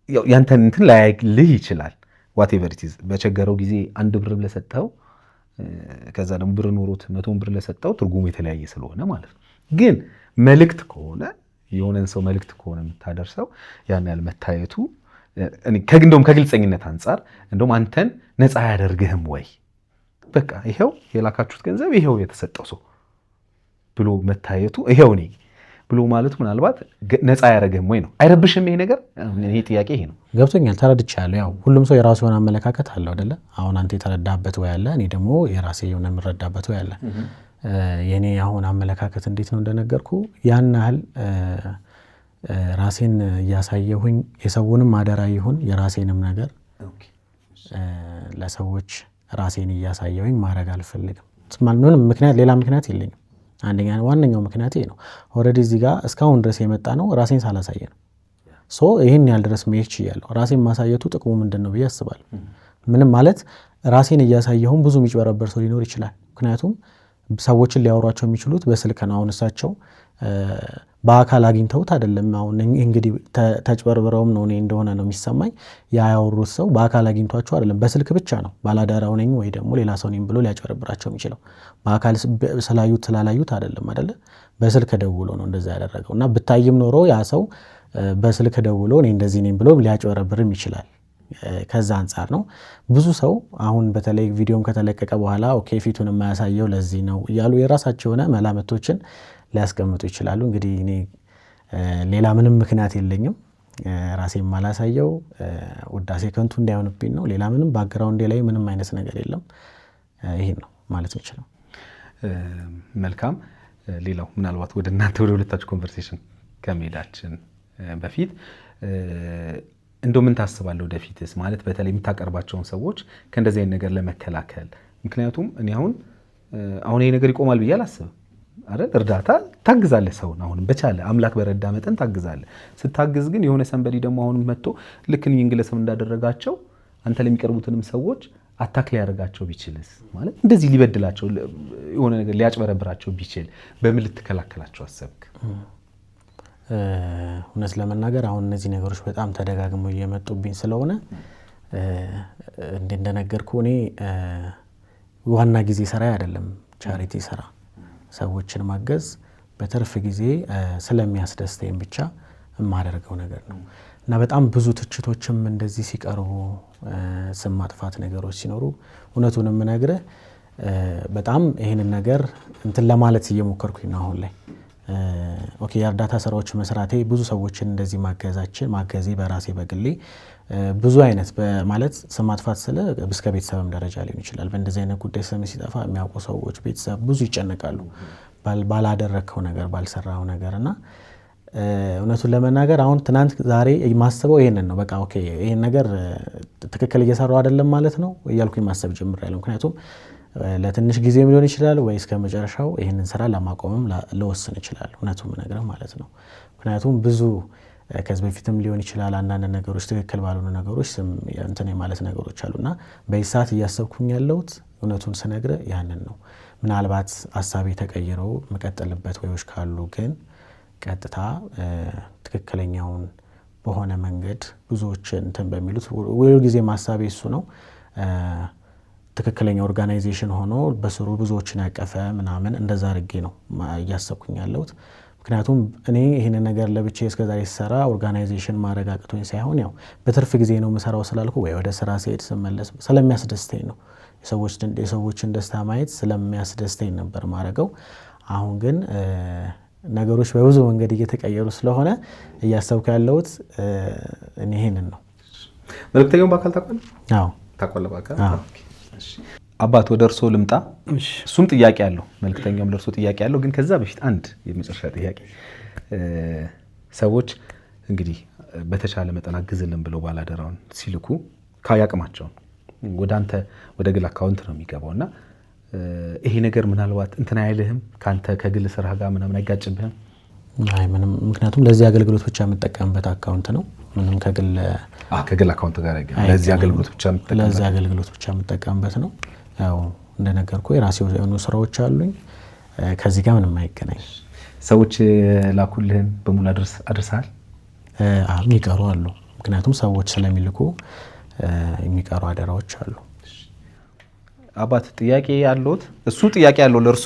ያው ያንተን እንትን ላይልህ ይችላል። ዋቴቨር ኢት ኢዝ በቸገረው ጊዜ 1 ብር ለሰጠው ከዛ ደግሞ ብር ኖሮት 100 ብር ለሰጠው ትርጉሙ የተለያየ ስለሆነ ማለት ነው። ግን መልእክት ከሆነ የሆነን ሰው መልእክት ከሆነ የምታደርሰው ያን ያህል መታየቱ እንደውም ከግልጸኝነት አንጻር እንደውም አንተን ነፃ አያደርግህም ወይ? በቃ ይሄው የላካችሁት ገንዘብ ይሄው የተሰጠው ሰው ብሎ መታየቱ ይሄው እኔ ብሎ ማለቱ ምናልባት ነፃ አያደርግህም ወይ ነው? አይረብሽም ይሄ ነገር? ይሄ ጥያቄ ይሄ ነው። ገብቶኛል፣ ተረድቻለሁ። ያው ሁሉም ሰው የራሱ የሆነ አመለካከት አለው አይደለ? አሁን አንተ የተረዳበት ወይ አለ፣ እኔ ደግሞ የራሴ የሆነ የምረዳበት ወይ አለ። የኔ አሁን አመለካከት እንዴት ነው እንደነገርኩ ያን ያህል ራሴን እያሳየሁኝ የሰውንም አደራ ይሁን የራሴንም ነገር ለሰዎች ራሴን እያሳየሁኝ ማድረግ አልፈልግም። ምንም ምክንያት ሌላ ምክንያት የለኝም። አንደኛ ዋነኛው ምክንያት ይሄ ነው። ኦልሬዲ እዚህ ጋር እስካሁን ድረስ የመጣ ነው ራሴን ሳላሳየ ነው። ይህን ያህል ድረስ መሄድ ችያለሁ። ራሴን ማሳየቱ ጥቅሙ ምንድን ነው ብዬ አስባለሁ። ምንም ማለት ራሴን እያሳየሁም ብዙ የሚጭበረበር ሰው ሊኖር ይችላል። ምክንያቱም ሰዎችን ሊያወሯቸው የሚችሉት በስልክ ነው። አሁን እሳቸው በአካል አግኝተውት አይደለም። አሁን እንግዲህ ተጭበርብረውም ነው እኔ እንደሆነ ነው የሚሰማኝ። ያወሩት ሰው በአካል አግኝቷቸው አይደለም፣ በስልክ ብቻ ነው ባላደራው ነኝ ወይ ደግሞ ሌላ ሰው ነኝ ብሎ ሊያጭበረብራቸው የሚችለው። በአካል ስላዩት ስላላዩት አይደለም አይደለ? በስልክ ደውሎ ነው እንደዛ ያደረገው። እና ብታይም ኖሮ ያ ሰው በስልክ ደውሎ እኔ እንደዚህ ነኝ ብሎ ሊያጭበረብርም ይችላል። ከዛ አንጻር ነው ብዙ ሰው አሁን በተለይ ቪዲዮም ከተለቀቀ በኋላ ኦኬ ፊቱን የማያሳየው ለዚህ ነው እያሉ የራሳቸው የሆነ መላምቶችን ሊያስቀምጡ ይችላሉ። እንግዲህ እኔ ሌላ ምንም ምክንያት የለኝም። ራሴን ማላሳየው ውዳሴ ከንቱ እንዳይሆንብኝ ነው። ሌላ ምንም ባክግራውንድ ላይ ምንም አይነት ነገር የለም። ይሄን ነው ማለት የምችለው። መልካም። ሌላው ምናልባት ወደ እናንተ ወደ ሁለታችሁ ኮንቨርሴሽን ከመሄዳችን በፊት እንደው ምን ታስባለህ ወደፊትስ? ማለት በተለይ የምታቀርባቸውን ሰዎች ከእንደዚህ አይነት ነገር ለመከላከል። ምክንያቱም እኔ አሁን ይሄ ነገር ይቆማል ብዬ አላስብም አይደል? እርዳታ ታግዛለህ ሰውን፣ አሁንም በቻለ አምላክ በረዳ መጠን ታግዛለህ። ስታግዝ ግን የሆነ ሰንበዲ ደግሞ አሁንም መጥቶ ልክ እኔን ግለሰብ እንዳደረጋቸው አንተ ለሚቀርቡትንም ሰዎች አታክ ሊያደርጋቸው ቢችልስ ማለት እንደዚህ ሊበድላቸው የሆነ ነገር ሊያጭበረብራቸው ቢችል በምን ልትከላከላቸው አሰብክ? እውነት ለመናገር አሁን እነዚህ ነገሮች በጣም ተደጋግመው እየመጡብኝ ስለሆነ እንደነገርኩ እኔ ዋና ጊዜ ስራ አይደለም ቻሪቲ ስራ ሰዎችን ማገዝ በትርፍ ጊዜ ስለሚያስደስተኝ ብቻ የማደርገው ነገር ነው እና በጣም ብዙ ትችቶችም እንደዚህ ሲቀርቡ ስም ማጥፋት ነገሮች ሲኖሩ እውነቱን የምነግርህ በጣም ይሄንን ነገር እንትን ለማለት እየሞከርኩኝ ነው አሁን ላይ ኦኬ የእርዳታ ስራዎች መስራቴ ብዙ ሰዎችን እንደዚህ ማገዜ በራሴ በግሌ ብዙ አይነት ማለት ስም ማጥፋት ስለ እስከ ቤተሰብም ደረጃ ሊሆን ይችላል በእንደዚህ አይነት ጉዳይ ስም ሲጠፋ የሚያውቁ ሰዎች ቤተሰብ ብዙ ይጨነቃሉ ባላደረከው ነገር ባልሰራው ነገርና እውነቱን ለመናገር አሁን ትናንት ዛሬ ማስበው ይሄንን ነው በቃ ኦኬ ይሄን ነገር ትክክል እየሰራው አይደለም ማለት ነው እያልኩኝ ማሰብ ጀምሬያለሁ ምክንያቱም ለትንሽ ጊዜ ሊሆን ይችላል ወይ እስከ መጨረሻው ይሄንን ስራ ለማቆምም ለወሰን ይችላል እውነቱን ነገር ማለት ነው ምክንያቱም ብዙ ከዚህ በፊትም ሊሆን ይችላል አንዳንድ ነገሮች ትክክል ባልሆኑ ነገሮች ስም እንትን ማለት ነገሮች አሉና በይሳት እያሰብኩኝ ያለውት እውነቱን ስነግር ያንን ነው ምናልባት ሐሳቤ ተቀይረው መቀጠልበት ወይዎች ካሉ ግን ቀጥታ ትክክለኛውን በሆነ መንገድ ብዙዎች እንትን በሚሉት ሁሉ ጊዜ ማሳቤ እሱ ነው ትክክለኛ ኦርጋናይዜሽን ሆኖ በስሩ ብዙዎችን ያቀፈ ምናምን እንደዛ አድርጌ ነው እያሰብኩኝ ያለሁት ምክንያቱም እኔ ይሄን ነገር ለብቻዬ እስከዛሬ ሰራ ኦርጋናይዜሽን ማረጋግጦኝ ሳይሆን ያው በትርፍ ጊዜ ነው መሰራው ስላልኩ ወይ ወደ ስራ ሲሄድ ስመለስ ስለሚያስደስተኝ ነው የሰዎችን ደስታ ማየት ስለሚያስደስተኝ ነበር ማረገው አሁን ግን ነገሮች በብዙ መንገድ እየተቀየሩ ስለሆነ እያሰብኩ ያለሁት እኔ ይሄንን ነው መልክተኛውን በአካል ታውቃለህ? አዎ ታውቃለህ በአካል እሺ አባት ወደ እርሶ ልምጣ እሱም ጥያቄ አለው መልክተኛውም ለእርሶ ጥያቄ አለው ግን ከዛ በፊት አንድ የመጨረሻ ጥያቄ ሰዎች እንግዲህ በተቻለ መጠን አግዝልን ብለው ባላደራውን ሲልኩ ካያቅማቸው ወደ አንተ ወደ ግል አካውንት ነው የሚገባውና ይሄ ነገር ምናልባት እንትና አይልህም ካንተ ከግል ስራ ጋር ምናምን አይጋጭብህም? አይ ምንም ምክንያቱም ለዚህ አገልግሎት ብቻ የምጠቀምበት አካውንት ነው ምንም ከግል አካውንት ጋር አይገናኝም ለዚህ አገልግሎት ብቻ የምጠቀምበት ነው ያው እንደነገርኩ የራሴ የሆኑ ስራዎች አሉኝ ከዚህ ጋር ምንም አይገናኝ ሰዎች ላኩልህን በሙሉ አድርሰሃል? የሚቀሩ አሉ ምክንያቱም ሰዎች ስለሚልኩ የሚቀሩ አደራዎች አሉ አባት ጥያቄ ያለዎት እሱ ጥያቄ ያለው ለርሶ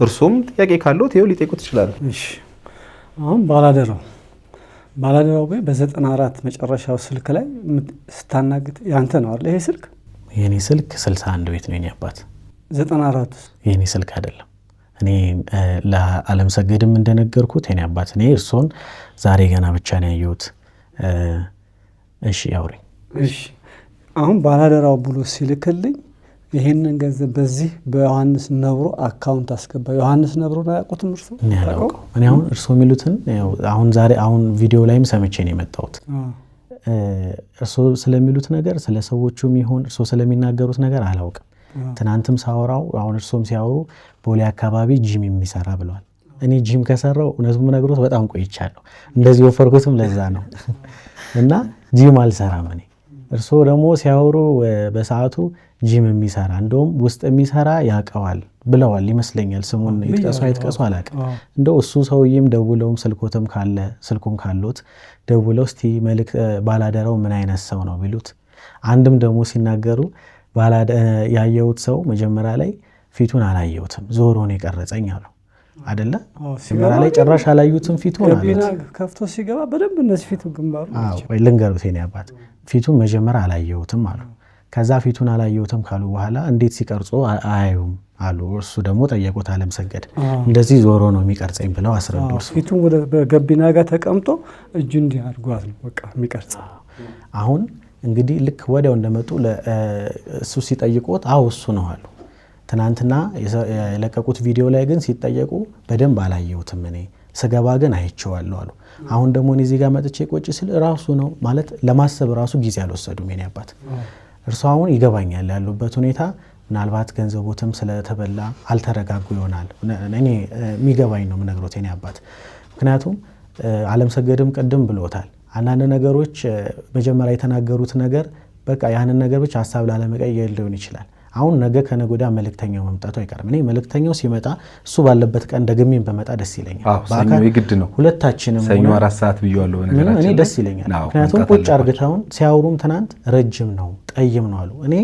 እርሶም ጥያቄ ካለዎት ይኸው ሊጠይቁት ይችላሉ እሺ አሁን ባላደራው በ94 መጨረሻው ስልክ ላይ ስታናግጥ ያንተ ነው አይደል ይሄ ስልክ የኔ ስልክ 61 ቤት ነው የኔ አባት 94 የኔ ስልክ አይደለም እኔ ለዓለም ሰገድም እንደነገርኩት የኔ አባት እኔ እርሶን ዛሬ ገና ብቻ ነው ያየሁት እሺ ያውሪ እሺ አሁን ባላደራው ብሎ ሲልክልኝ ይሄንን ገንዘብ በዚህ በዮሐንስ ነብሮ አካውንት አስገባ ዮሐንስ ነብሮ ነው ያውቁትም እርሱ እኔ አሁን እርሱ የሚሉትን አሁን ቪዲዮ ላይም ሰምቼ ነው የመጣሁት እርሱ ስለሚሉት ነገር ስለ ሰዎቹም ይሁን እርሱ ስለሚናገሩት ነገር አላውቅም ትናንትም ሳወራው አሁን እርሱም ሲያወሩ ቦሌ አካባቢ ጂም የሚሰራ ብለዋል እኔ ጂም ከሰራው እነሱም ነግሮት በጣም ቆይቻለሁ እንደዚህ ወፈርኩትም ለዛ ነው እና ጂም አልሰራም እኔ እርሱ ደግሞ ሲያወሩ በሰዓቱ ጂም የሚሰራ እንደውም ውስጥ የሚሰራ ያቀዋል ብለዋል ይመስለኛል ስሙን ይጥቀሱ አላውቅም እንደው እሱ ሰውዬም ደውለውም ስልኩም ካሉት ደውለው እስቲ መልክ ባላደራው ምን አይነት ሰው ነው ቢሉት አንድም ደግሞ ሲናገሩ ያየሁት ሰው መጀመሪያ ላይ ፊቱን አላየሁትም ዞሮ ነው የቀረጸኝ አሉ አይደለ መጀመሪያ ላይ ጭራሽ አላዩትም ፊቱን አሉት ከፍቶ ሲገባ በደንብ እነዚህ ፊቱ ግንባሩ ወይ ልንገሩት የኔ አባት ፊቱን መጀመሪያ አላየሁትም አሉ ከዛ ፊቱን አላየሁትም ካሉ በኋላ እንዴት ሲቀርጾ አያዩም አሉ እርሱ ደግሞ ጠየቁት ዓለም ሰገድ እንደዚህ ዞሮ ነው የሚቀርጸኝ ብለው አስረዱ ፊቱን ወደ በገቢና ጋር ተቀምጦ እጁ እንዲህ አድርጓት ነው በቃ የሚቀርጸው አሁን እንግዲህ ልክ ወዲያው እንደመጡ እሱ ሲጠይቁት እሱ ነው አሉ ትናንትና የለቀቁት ቪዲዮ ላይ ግን ሲጠየቁ በደንብ አላየሁትም እኔ ስገባ ግን አይቼዋለሁ አሉ አሁን ደግሞ እዚህ ጋር መጥቼ ቆጭ ስል ራሱ ነው ማለት ለማሰብ ራሱ ጊዜ አልወሰዱም የኔ አባት እርሱ አሁን ይገባኛል ያሉበት ሁኔታ ምናልባት ገንዘቦትም ስለተበላ አልተረጋጉ ይሆናል እኔ የሚገባኝ ነው የምነግሮት የኔ አባት ምክንያቱም ዓለም ሰገድም ቅድም ብሎታል አንዳንድ ነገሮች መጀመሪያ የተናገሩት ነገር በቃ ያንን ነገር ብቻ ሐሳብ ላለመቀየር ሊሆን ይችላል። አሁን ነገ ከነገ ወዲያ መልእክተኛው መምጣቱ አይቀርም። እኔ መልእክተኛው ሲመጣ እሱ ባለበት ቀን ደግሜን በመጣ ደስ ይለኛል። በአካል ይግድ ነው ሁለታችንም ሰኞ 4 ሰዓት ብየዋለሁ በነገራችን እኔ ደስ ይለኛል። ምክንያቱም ቁጭ አርግታውን ሲያወሩም ትናንት ረጅም ነው ጠይም ነው አሉ። እኔ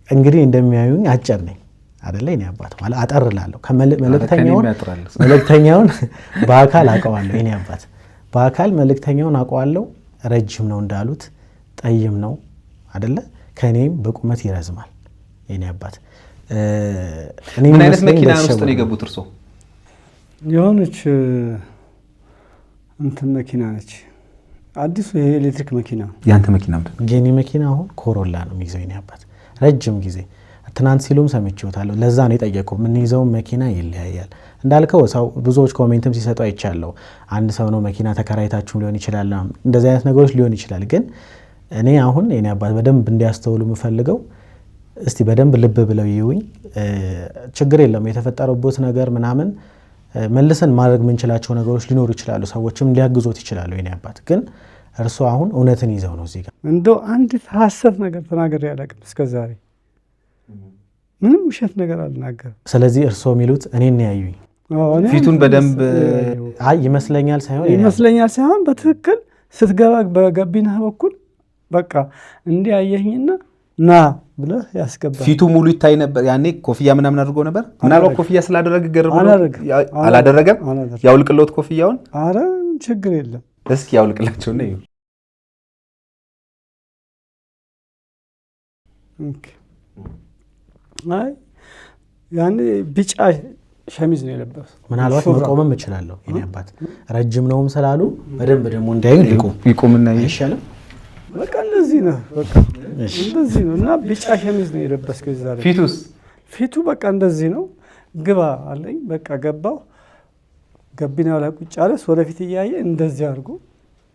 እንግዲህ እንደሚያዩኝ አጭር ነኝ አይደለ? እኔ አባት ማለት አጠር እላለሁ። መልእክተኛውን በአካል አውቀዋለሁ። እኔ አባት በአካል መልእክተኛውን አውቀዋለሁ። ረጅም ነው እንዳሉት ጠይም ነው አይደለ? ከኔም በቁመት ይረዝማል። የኔ አባት ምን አይነት መኪና ውስጥ ነው የገቡት እርሶ? የሆነች እንትን መኪና ነች፣ አዲሱ ይሄ ኤሌክትሪክ መኪና። ያንተ መኪና ምንድን ነው? የኔ መኪና አሁን ኮሮላ ነው የሚይዘው። የኔ አባት ረጅም ጊዜ ትናንት ሲሉም ሰምቼዎታለሁ። ለዛ ነው የጠየቁት። የምንይዘው መኪና ይለያያል እንዳልከው። ሰው ብዙዎች ኮሜንትም ሲሰጡ አይቻለሁ። አንድ ሰው ነው መኪና ተከራይታችሁም ሊሆን ይችላል፣ እንደዚህ አይነት ነገሮች ሊሆን ይችላል። ግን እኔ አሁን የኔ አባት በደንብ እንዲያስተውሉ የምፈልገው እስቲ በደንብ ልብ ብለው ይዩኝ። ችግር የለም የተፈጠረበት ነገር ምናምን መልሰን ማድረግ የምንችላቸው ነገሮች ሊኖሩ ይችላሉ። ሰዎችም ሊያግዞት ይችላሉ። የኔ አባት ግን እርሱ አሁን እውነትን ይዘው ነው እዚህ ጋር እንደው አንድ ሐሰት ነገር ተናግሬ አላውቅም እስከዛሬ። ምንም ውሸት ነገር አልናገርም። ስለዚህ እርሱ የሚሉት እኔን ያዩኝ ፊቱን በደንብ ይመስለኛል ሳይሆን በትክክል ስትገባ በገቢና በኩል በቃ እንዲህ አየኝና ና ብለህ ያስገባል። ፊቱ ሙሉ ይታይ ነበር። ያኔ ኮፍያ ምናምን አድርጎ ነበር። ምናልባት ኮፍያ ስላደረገ ገርብ አላደረገም። ያውልቅሎት ኮፍያውን። አረ ችግር የለም። እስኪ ያውልቅላቸው ነው። አይ ያኔ ቢጫ ሸሚዝ ነው የለበሰው። ምናልባት መቆምም እችላለሁ የኔ አባት ረጅም ነውም ስላሉ በደንብ ደግሞ እንዳይን ይቆምና ይሻላል። በቃ እንደዚህ ነው። በቃ እንደዚህ ነው እና ቢጫ ሸሚዝ ነው የለበስከው ዛሬ። ፊቱ በቃ እንደዚህ ነው። ግባ አለኝ። በቃ ገባው። ገቢናው ላይ ቁጭ አለ። ወደፊት እያየ እንደዚህ አድርጎ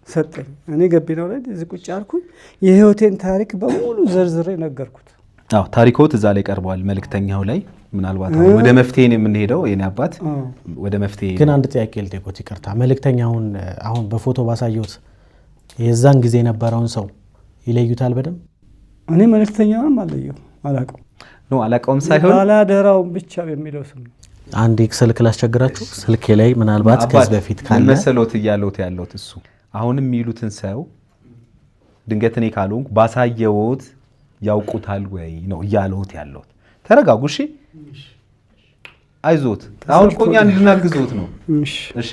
ሰጠኝ። እኔ ገቢናው ላይ እዚህ ቁጭ አልኩኝ። የህይወቴን ታሪክ በሙሉ ዘርዝሬ ነገርኩት። አዎ ታሪኮት እዛ ላይ ቀርቧል መልእክተኛው ላይ። ምናልባት ወደ መፍትሄ ነው የምንሄደው የኔ አባት፣ ወደ መፍትሄ። ግን አንድ ጥያቄ ልጠይቆት፣ ይቅርታ። መልእክተኛውን አሁን በፎቶ ባሳየሁት የዛን ጊዜ የነበረውን ሰው ይለዩታል በደንብ? እኔ መልእክተኛውን አላውቀውም ሳይሆን ባላደራውን ብቻ የሚለው ስም ነው። አንድ ስልክ ላስቸግራችሁ። ስልኬ ላይ ምናልባት ከዚህ በፊት ካለ መሰሎት እያለሁት ያለሁት እሱ አሁንም የሚሉትን ሰው ድንገት እኔ ካልሆንኩ ባሳየሁት ያውቁታል ወይ ነው እያለሁት ያለሁት። ተረጋጉ እሺ፣ አይዞት። አሁን እኮ እኛ እንድናግዞት ነው። እሺ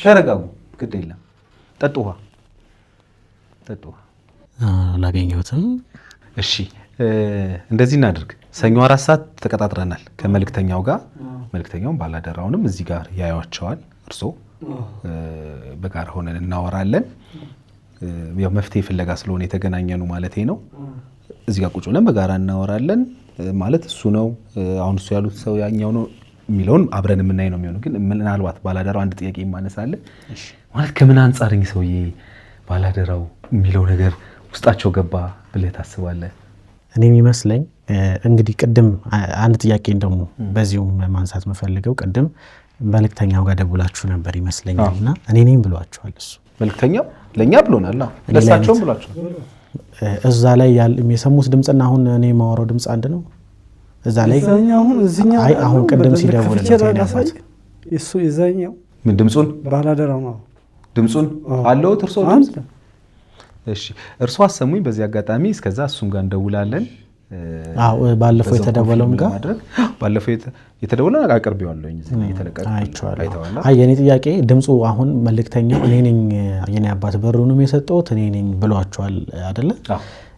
ተረጋጉ፣ ግድ የለም። ጠጡ ውሃ። አላገኘሁትም። እሺ እንደዚህ እናድርግ። ሰኞ 4 ሰዓት ተቀጣጥረናል ከመልእክተኛው ጋር። መልእክተኛውን ባላደራውንም እዚህ ጋር ያዩዋቸዋል። እርሶ በጋራ ሆነን እናወራለን። ያው መፍትሄ ፍለጋ ስለሆነ የተገናኘኑ ማለት ነው። እዚህ ጋር ቁጭ ብለን በጋራ እናወራለን። ማለት እሱ ነው አሁን እሱ ያሉት ሰው ያኛው ነው የሚለውን አብረን የምናይ ነው የሚሆነው። ግን ምናልባት ባላደራው አንድ ጥያቄ የማነሳለን ማለት ከምን አንጻርኝ ሰውዬ ባላደራው የሚለው ነገር ውስጣቸው ገባ ብለህ ታስባለህ? እኔ የሚመስለኝ እንግዲህ ቅድም አንድ ጥያቄ ደግሞ በዚሁም ማንሳት የምፈልገው ቅድም መልእክተኛው ጋር ደውላችሁ ነበር ይመስለኛልና እኔ ነኝ ብሏቸዋል። እሱ መልእክተኛው ለኛ ብሎናል። ለሳቸውም ብሏቸዋል። እዛ ላይ የሰሙት ድምጽና አሁን እኔ የማወራው ድምጽ አንድ ነው። እዛ ላይ አሁን ቅድም ሲደውልለት እሱ ይዘኛው ምን ድምጹን ባላደራው ነው ድምጹን አለው እርሶ ድምጽ። እሺ እርሶ አሰሙኝ። በዚህ አጋጣሚ እስከዛ እሱም ጋር እንደውላለን። ባለፈው የተደወለውም ጋር ባለፈው የተደወለው አቅርቤዋለሁ እዚህ ላይ የተለቀቀ አይተዋል። የኔ ጥያቄ ድምጹ አሁን መልእክተኛው እኔ ነኝ የኔ አባት በሩንም የሰጠሁት እኔ ነኝ ብሏቸዋል አይደለ?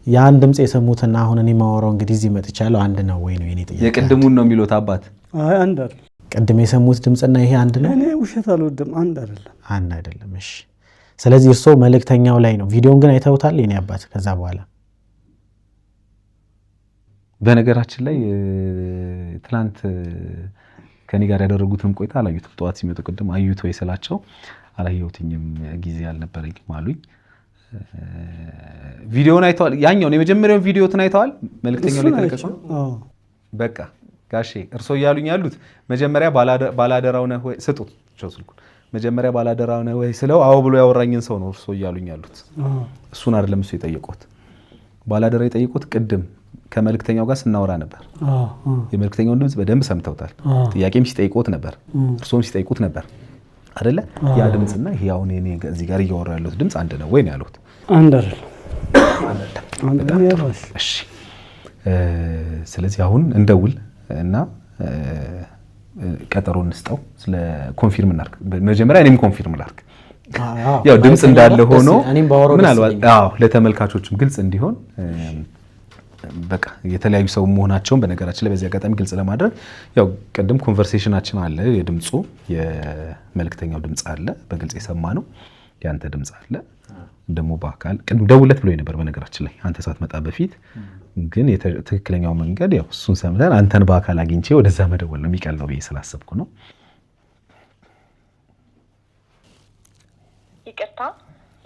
ያን ድምጽ የሰሙትና አሁን እኔ ማወራው እንግዲህ እዚህ መጥቻለሁ አንድ ነው ወይ ነው የኔ ጥያቄ? የቅድሙን ነው የሚሉት አባት? አይ አንድ አይደለም። ቅድም የሰሙት ድምጽና ይሄ አንድ ነው? እኔ ውሸት አልወድም። አንድ አይደለም። አንድ አይደለም። እሺ ስለዚህ እርሶ መልእክተኛው ላይ ነው። ቪዲዮን ግን አይተውታል የኔ አባት? ከዛ በኋላ በነገራችን ላይ ትናንት ከኔ ጋር ያደረጉትንም ቆይታ አላዩትም። ጠዋት ሲመጡ ቅድም አዩት ወይ ስላቸው አላየሁትኝም ጊዜ አልነበረኝም አሉኝ። ቪዲዮውን አይተዋል? ያኛውን የመጀመሪያውን ቪዲዮውን አይተዋል? መልእክተኛው ላይ ተለቀቀው። በቃ ጋሼ እርሶ እያሉኝ ያሉት መጀመሪያ ባላደራው ነህ ወይ ስጡት ስልኩን። መጀመሪያ ባላደራው ነህ ወይ ስለው አዎ ብሎ ያወራኝን ሰው ነው እርሶ እያሉኝ ያሉት። እሱን አይደለም እሱ የጠየቁት። ባላደራ የጠየቁት ቅድም ከመልእክተኛው ጋር ስናወራ ነበር። የመልእክተኛውን ድምጽ በደንብ ሰምተውታል። ጥያቄም ሲጠይቁት ነበር፣ እርሶም ሲጠይቁት ነበር አይደለ? ያ ድምጽና ይሄ አሁን እኔ እዚህ ጋር እያወራሁ ያለሁት ድምጽ አንድ ነው ወይ ነው ያሉት? አንድ አይደለም። እሺ፣ ስለዚህ አሁን እንደውል እና ቀጠሮ እንስጠው። ስለ ኮንፊርም እናርግ። መጀመሪያ እኔም ኮንፊርም ላርግ። ያው ድምጽ እንዳለ ሆኖ ምናልባት ለተመልካቾችም ግልጽ እንዲሆን በቃ የተለያዩ ሰው መሆናቸውን በነገራችን ላይ በዚህ አጋጣሚ ግልጽ ለማድረግ ያው ቅድም ኮንቨርሴሽናችን አለ። የድምጹ የመልእክተኛው ድምጽ አለ፣ በግልጽ የሰማነው ያንተ ድምጽ አለ። ደግሞ በአካል ቅድም ደውለት ብሎ ነበር በነገራችን ላይ አንተ ሳትመጣ በፊት። ግን ትክክለኛው መንገድ ያው እሱን ሰምተን አንተን በአካል አግኝቼ ወደዛ መደወል ነው የሚቀለው ብዬ ስላሰብኩ ነው። ይቅርታ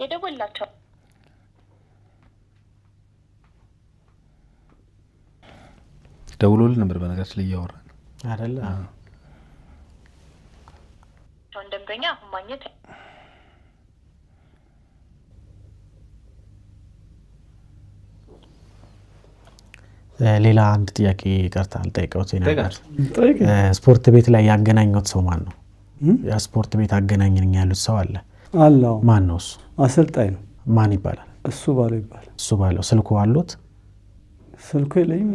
የደወላቸው ደውሎልን ነበር በነገራችን ላይ እያወራን አይደለ? ደንበኛ አሁን ማግኘት ሌላ አንድ ጥያቄ ቀርታ አልጠይቀውት ነበር። ስፖርት ቤት ላይ ያገናኙት ሰው ማን ነው? ያ ስፖርት ቤት አገናኘኝ ያሉት ሰው አለ? አላው። ማን ነው እሱ? አሰልጣኝ ነው። ማን ይባላል? እሱ ባለው ይባላል። እሱ ባለው። ስልኩ አሉት? ስልኩ የለኝም።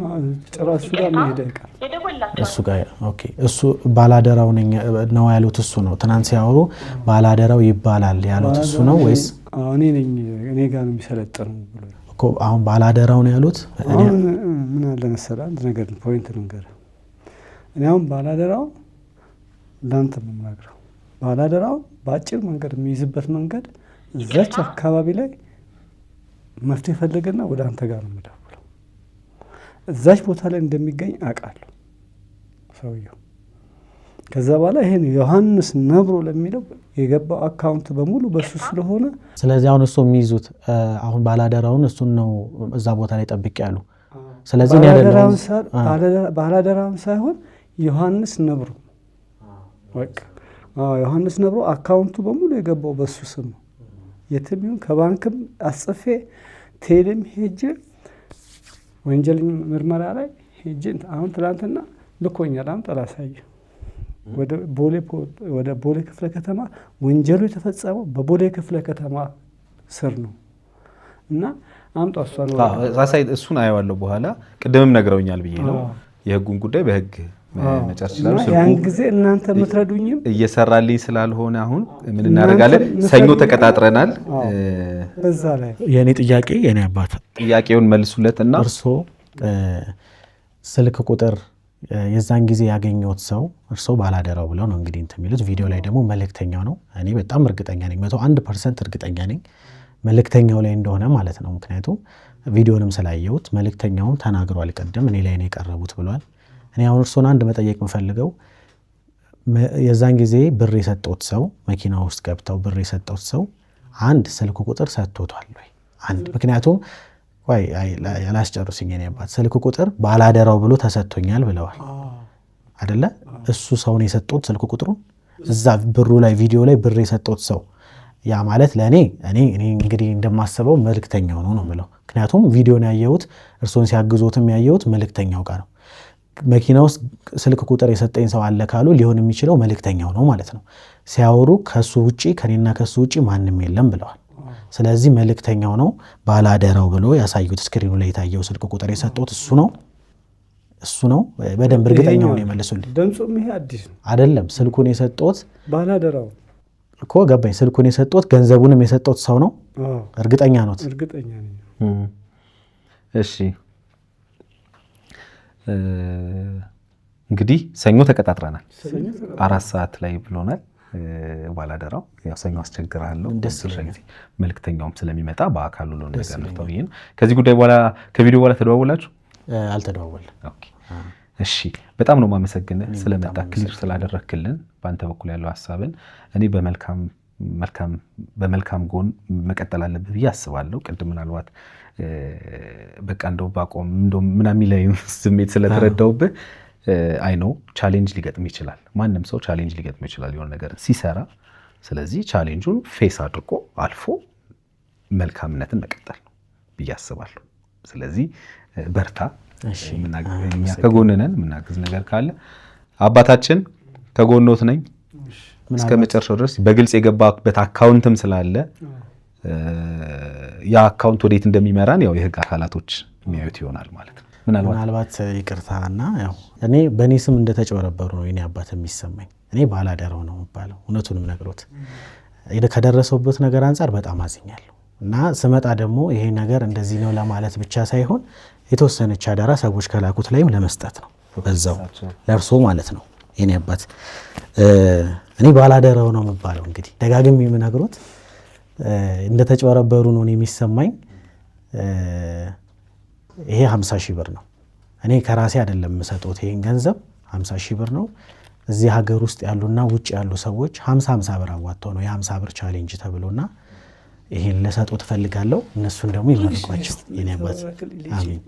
ጭራሽ ጋር መሄድ አይቀርም እሱ ጋር። ኦኬ። እሱ ባላደራው ነው ያሉት እሱ ነው? ትናንት ሲያወሩ ባላደራው ይባላል ያሉት እሱ ነው ወይስ? እኔ ነኝ፣ እኔ ጋር ነው የሚሰለጥነው ብሎ እኮ። አሁን ባላደራው ነው ያሉት? አሁን ምን አለ መሰለህ አንድ ነገር ፖይንት ልንገርህ። እኔ አሁን ባላደራው ላንተ የምናገረው ባላደራው በአጭር መንገድ የሚይዝበት መንገድ እዛች አካባቢ ላይ መፍትሄ ፈልገና ወደ አንተ ጋር ነው የምደውለው። እዛች ቦታ ላይ እንደሚገኝ አውቃለሁ ሰውየው። ከዛ በኋላ ይሄን ዮሐንስ ነብሮ ለሚለው የገባው አካውንት በሙሉ በሱ ስለሆነ ስለዚህ አሁን እሱ የሚይዙት አሁን ባላደራውን እሱን ነው እዛ ቦታ ላይ ጠብቅ ያሉ። ስለዚህ ባላደራውን ሳይሆን ዮሐንስ ነብሮ በቃ ዮሐንስ ነብሮ አካውንቱ በሙሉ የገባው በሱ ስም ነው። የትም ይሁን ከባንክም አስጽፌ ቴሌም ሄጄ ወንጀል ምርመራ ላይ ሄጄ አሁን ትላንትና ልኮኛል። አሁን ጠላሳየ ወደ ቦሌ ክፍለ ከተማ ወንጀሉ የተፈጸመው በቦሌ ክፍለ ከተማ ስር ነው እና አምጣ እሱን አየዋለሁ በኋላ። ቅድምም ነግረውኛል ብዬ ነው የህጉን ጉዳይ በህግ መጨረስ ይችላል። ያን ጊዜ እናንተ የምትረዱኝም እየሰራልኝ ስላልሆነ አሁን ምን እናደርጋለን? ሰኞ ተቀጣጥረናል። በዛ ላይ የኔ ጥያቄ የኔ አባት ጥያቄውን መልሱለትና እርሶ ስልክ ቁጥር የዛን ጊዜ ያገኘሁት ሰው እርሶ ባላደራው ብለው ነው እንግዲህ እንትን የሚሉት። ቪዲዮ ላይ ደግሞ መልእክተኛው ነው። እኔ በጣም እርግጠኛ ነኝ፣ 101% እርግጠኛ ነኝ መልእክተኛው ላይ እንደሆነ ማለት ነው። ምክንያቱም ቪዲዮንም ስላየሁት መልእክተኛውም ተናግሯል። ቀደም እኔ ላይ ነው የቀረቡት ብሏል። እኔ አሁን እርሶን አንድ መጠየቅ የምፈልገው የዛን ጊዜ ብር የሰጠሁት ሰው መኪና ውስጥ ገብተው ብር የሰጠሁት ሰው አንድ ስልክ ቁጥር ሰጥቶታል ወይ? አንድ ምክንያቱም ወይ ያላስጨርሱኝ የኔ አባት ስልክ ቁጥር ባላደራው ብሎ ተሰጥቶኛል ብለዋል አይደለ? እሱ ሰውን የሰጠሁት ስልክ ቁጥሩን እዛ ብሩ ላይ ቪዲዮ ላይ ብር የሰጠሁት ሰው ያ ማለት ለእኔ እኔ እንግዲህ እንደማስበው መልእክተኛው ነው ብለው። ምክንያቱም ቪዲዮን ያየሁት እርሶን ሲያግዞትም ያየሁት መልእክተኛው ጋር ነው። መኪና ውስጥ ስልክ ቁጥር የሰጠኝ ሰው አለ ካሉ ሊሆን የሚችለው መልእክተኛው ነው ማለት ነው። ሲያወሩ ከሱ ውጪ ከኔና ከሱ ውጪ ማንም የለም ብለዋል። ስለዚህ መልእክተኛው ነው ባላደራው ብሎ ያሳዩት ስክሪኑ ላይ የታየው ስልክ ቁጥር የሰጠሁት እሱ ነው። በደንብ እርግጠኛው ነው የመለሱልኝ። ድምፁም ይሄ አዲስ ነው አይደለም። ስልኩን የሰጠሁት ባላደራው እኮ ገባኝ። ስልኩን የሰጠሁት ገንዘቡንም የሰጠሁት ሰው ነው። እርግጠኛ ነው? እርግጠኛ ነኝ። እሺ እንግዲህ ሰኞ ተቀጣጥረናል። 4 ሰዓት ላይ ብሎናል ባላደራው። ያው ሰኞ አስቸግራለሁ መልእክተኛውም ስለሚመጣ በአካል ሁሉ ነገር ነው። ከዚህ ጉዳይ በኋላ ከቪዲዮ በኋላ ተደዋወላችሁ? አልተደዋወልንም። ኦኬ እሺ፣ በጣም ነው የማመሰግንህ ስለመጣ ክሊር ስላደረክልን በአንተ በኩል ያለው ሐሳብን እኔ በመልካም ጎን መቀጠል አለብህ ብዬ አስባለሁ። ቅድም ምናልባት በቃ እንደው ባቆም እንደው ምናምን ላይ ስሜት ስለተረዳውብህ አይ ነው ቻሌንጅ ሊገጥም ይችላል። ማንም ሰው ቻሌንጅ ሊገጥም ይችላል የሆነ ነገር ሲሰራ። ስለዚህ ቻሌንጁን ፌስ አድርጎ አልፎ መልካምነትን መቀጠል ብዬ አስባለሁ። ስለዚህ በርታ። እኛ ከጎን ነን። የምናግዝ ነገር ካለ አባታችን ከጎኖት ነኝ እስከ መጨረሻው ድረስ። በግልጽ የገባበት አካውንትም ስላለ ያ አካውንት ወዴት እንደሚመራን ያው የህግ አካላቶች የሚያዩት ይሆናል ማለት ነው። ምናልባት ይቅርታና ያው እኔ በእኔ ስም እንደተጨበረበሩ ነው የኔ አባት የሚሰማኝ። እኔ ባላደራው ነው የሚባለው። እውነቱንም ነግሮት ከደረሰውበት ነገር አንጻር በጣም አዝኛለሁ እና ስመጣ ደግሞ ይሄ ነገር እንደዚህ ነው ለማለት ብቻ ሳይሆን የተወሰነች አደራ ሰዎች ከላኩት ላይም ለመስጠት ነው በዛው ለእርሶ ማለት ነው የኔ አባት። እኔ ባላደራው ነው የሚባለው። እንግዲህ ደጋግሜ የምነግሮት እንደተጨበረበሩ ነው የሚሰማኝ። ይሄ 50,000 ብር ነው። እኔ ከራሴ አይደለም የምሰጠው ይሄን ገንዘብ 50,000 ብር ነው። እዚህ ሀገር ውስጥ ያሉና ውጭ ያሉ ሰዎች 50 ብር አዋጥተው ነው የ50 ብር ቻሌንጅ ተብሎና ይሄን ለሰጠው ትፈልጋለሁ። እነሱን ደግሞ ይመርቋቸው የኔ አባት። አሜን።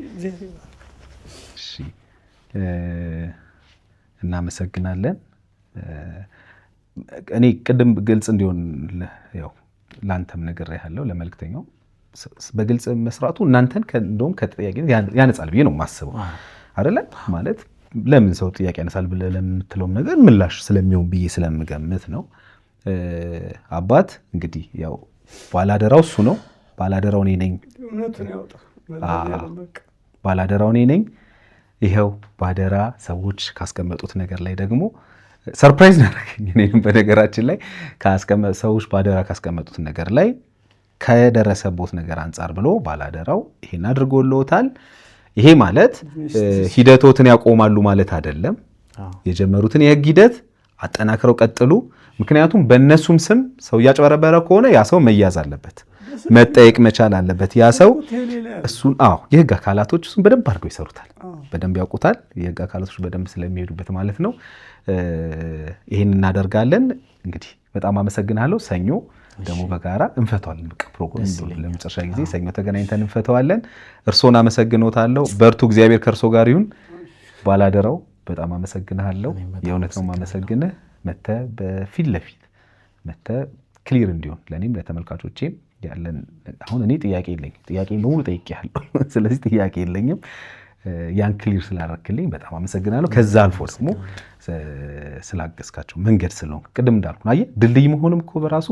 እሺ እናመሰግናለን። እኔ ቅድም ግልጽ እንዲሆን ያው ላንተም ነገር ያለው ለመልክተኛው በግልጽ መስራቱ እናንተን እንደውም ከተጠያቂነት ያነጻል ብዬ ነው የማስበው አይደለ? ማለት ለምን ሰው ጥያቄ ያነሳል ብለህ ለምትለውም ነገር ምላሽ ስለሚሆን ብዬ ስለምገምት ነው። አባት እንግዲህ ያው ባላደራው እሱ ነው። ባላደራው እኔ ነኝ። ባላደራው እኔ ነኝ። ይኸው ባደራ ሰዎች ካስቀመጡት ነገር ላይ ደግሞ ሰርፕራይዝ ናረገኝ። እኔም በነገራችን ላይ ሰዎች ባደራ ካስቀመጡት ነገር ላይ ከደረሰቦት ነገር አንጻር ብሎ ባላደራው ይሄን አድርጎልዎታል። ይሄ ማለት ሂደቶትን ያቆማሉ ማለት አይደለም። የጀመሩትን የህግ ሂደት አጠናክረው ቀጥሉ። ምክንያቱም በእነሱም ስም ሰው እያጭበረበረ ከሆነ ያ ሰው መያዝ አለበት፣ መጠየቅ መቻል አለበት። ያ ሰው እሱን የህግ አካላቶች እሱን በደንብ አድርገው ይሰሩታል፣ በደንብ ያውቁታል። የህግ አካላቶች በደንብ ስለሚሄዱበት ማለት ነው። ይሄን እናደርጋለን። እንግዲህ በጣም አመሰግናለሁ። ሰኞ ደግሞ በጋራ እንፈተዋለን። በቃ ፕሮግራም ለመጨረሻ ጊዜ ሰኞ ተገናኝተን እንፈተዋለን። እርሶን አመሰግኖታለሁ። በርቱ። እግዚአብሔር ከእርሶ ጋር ይሁን። ባላደራው በጣም አመሰግናለሁ። የእውነት ነው የማመሰግንህ። መተህ በፊት ለፊት መተህ ክሊር እንዲሆን ለእኔም ለተመልካቾቼም ያለን አሁን እኔ ጥያቄ የለኝም። ጥያቄ በሙሉ ጠይቄያለሁ። ስለዚህ ጥያቄ የለኝም። ያን ክሊር ስላደረክልኝ በጣም አመሰግናለሁ። ከዛ አልፎ ደግሞ ስላገዝካቸው መንገድ ስለሆንክ ቅድም እንዳልኩ አየህ፣ ድልድይ መሆንም እኮ በራሱ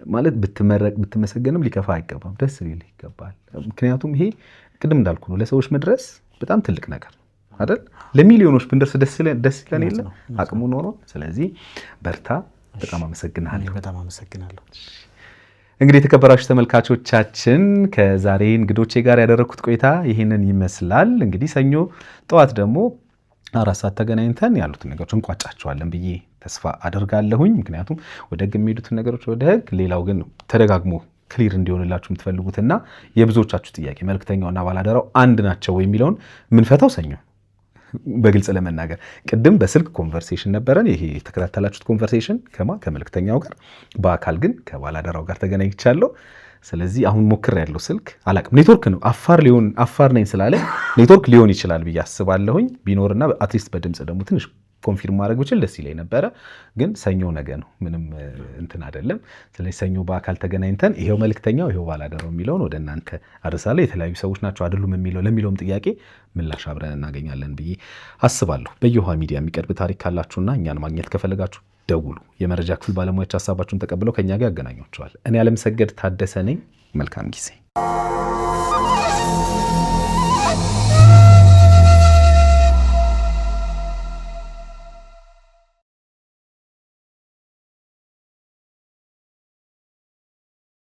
ማለት ብትመረቅ ብትመሰገንም ሊከፋ አይገባም፣ ደስ ሊል ይገባል። ምክንያቱም ይሄ ቅድም እንዳልኩ ነው፣ ለሰዎች መድረስ በጣም ትልቅ ነገር አይደል? ለሚሊዮኖች ብንደርስ ደስ ይለን የለ አቅሙ ኖሮ። ስለዚህ በርታ። በጣም አመሰግናለሁ። በጣም አመሰግናለሁ። እንግዲህ የተከበራችሁ ተመልካቾቻችን ከዛሬ እንግዶቼ ጋር ያደረኩት ቆይታ ይህንን ይመስላል። እንግዲህ ሰኞ ጠዋት ደግሞ 4 ሰዓት ተገናኝተን ያሉትን ነገሮች እንቋጫቸዋለን ብዬ ተስፋ አደርጋለሁኝ። ምክንያቱም ወደ ህግ የሚሄዱትን ነገሮች ወደ ህግ፣ ሌላው ግን ተደጋግሞ ክሊር እንዲሆንላችሁ የምትፈልጉትና የብዙዎቻችሁ ጥያቄ መልክተኛውና ባላደራው አንድ ናቸው የሚለውን ምንፈታው ሰኞ በግልጽ ለመናገር ቅድም በስልክ ኮንቨርሴሽን ነበረን። ይሄ የተከታተላችሁት ኮንቨርሴሽን ከመልክተኛው ጋር፣ በአካል ግን ከባላደራው ጋር ተገናኝቻለሁ። ስለዚህ አሁን ሞክሬያለሁ። ስልክ አላቅም፣ ኔትወርክ ነው አፋር ነኝ ስላለ ኔትወርክ ሊሆን ይችላል ብዬ አስባለሁኝ። ቢኖርና አትሊስት በድምፅ ደግሞ ትንሽ ኮንፊርም ማድረግ ብችል ደስ ይለኝ ነበረ። ግን ሰኞ ነገ ነው፣ ምንም እንትን አይደለም። ስለዚህ ሰኞ በአካል ተገናኝተን ይሄው መልክተኛው ይሄው ባላደራው የሚለውን ወደ እናንተ አድርሳለሁ። የተለያዩ ሰዎች ናቸው አይደሉም ለሚለውም ጥያቄ ምላሽ አብረን እናገኛለን ብዬ አስባለሁ። በየውሃ ሚዲያ የሚቀርብ ታሪክ ካላችሁና እኛን ማግኘት ከፈለጋችሁ ደውሉ። የመረጃ ክፍል ባለሙያዎች ሀሳባችሁን ተቀብለው ከኛ ጋር ያገናኟቸዋል። እኔ አለምሰገድ ታደሰ ነኝ። መልካም ጊዜ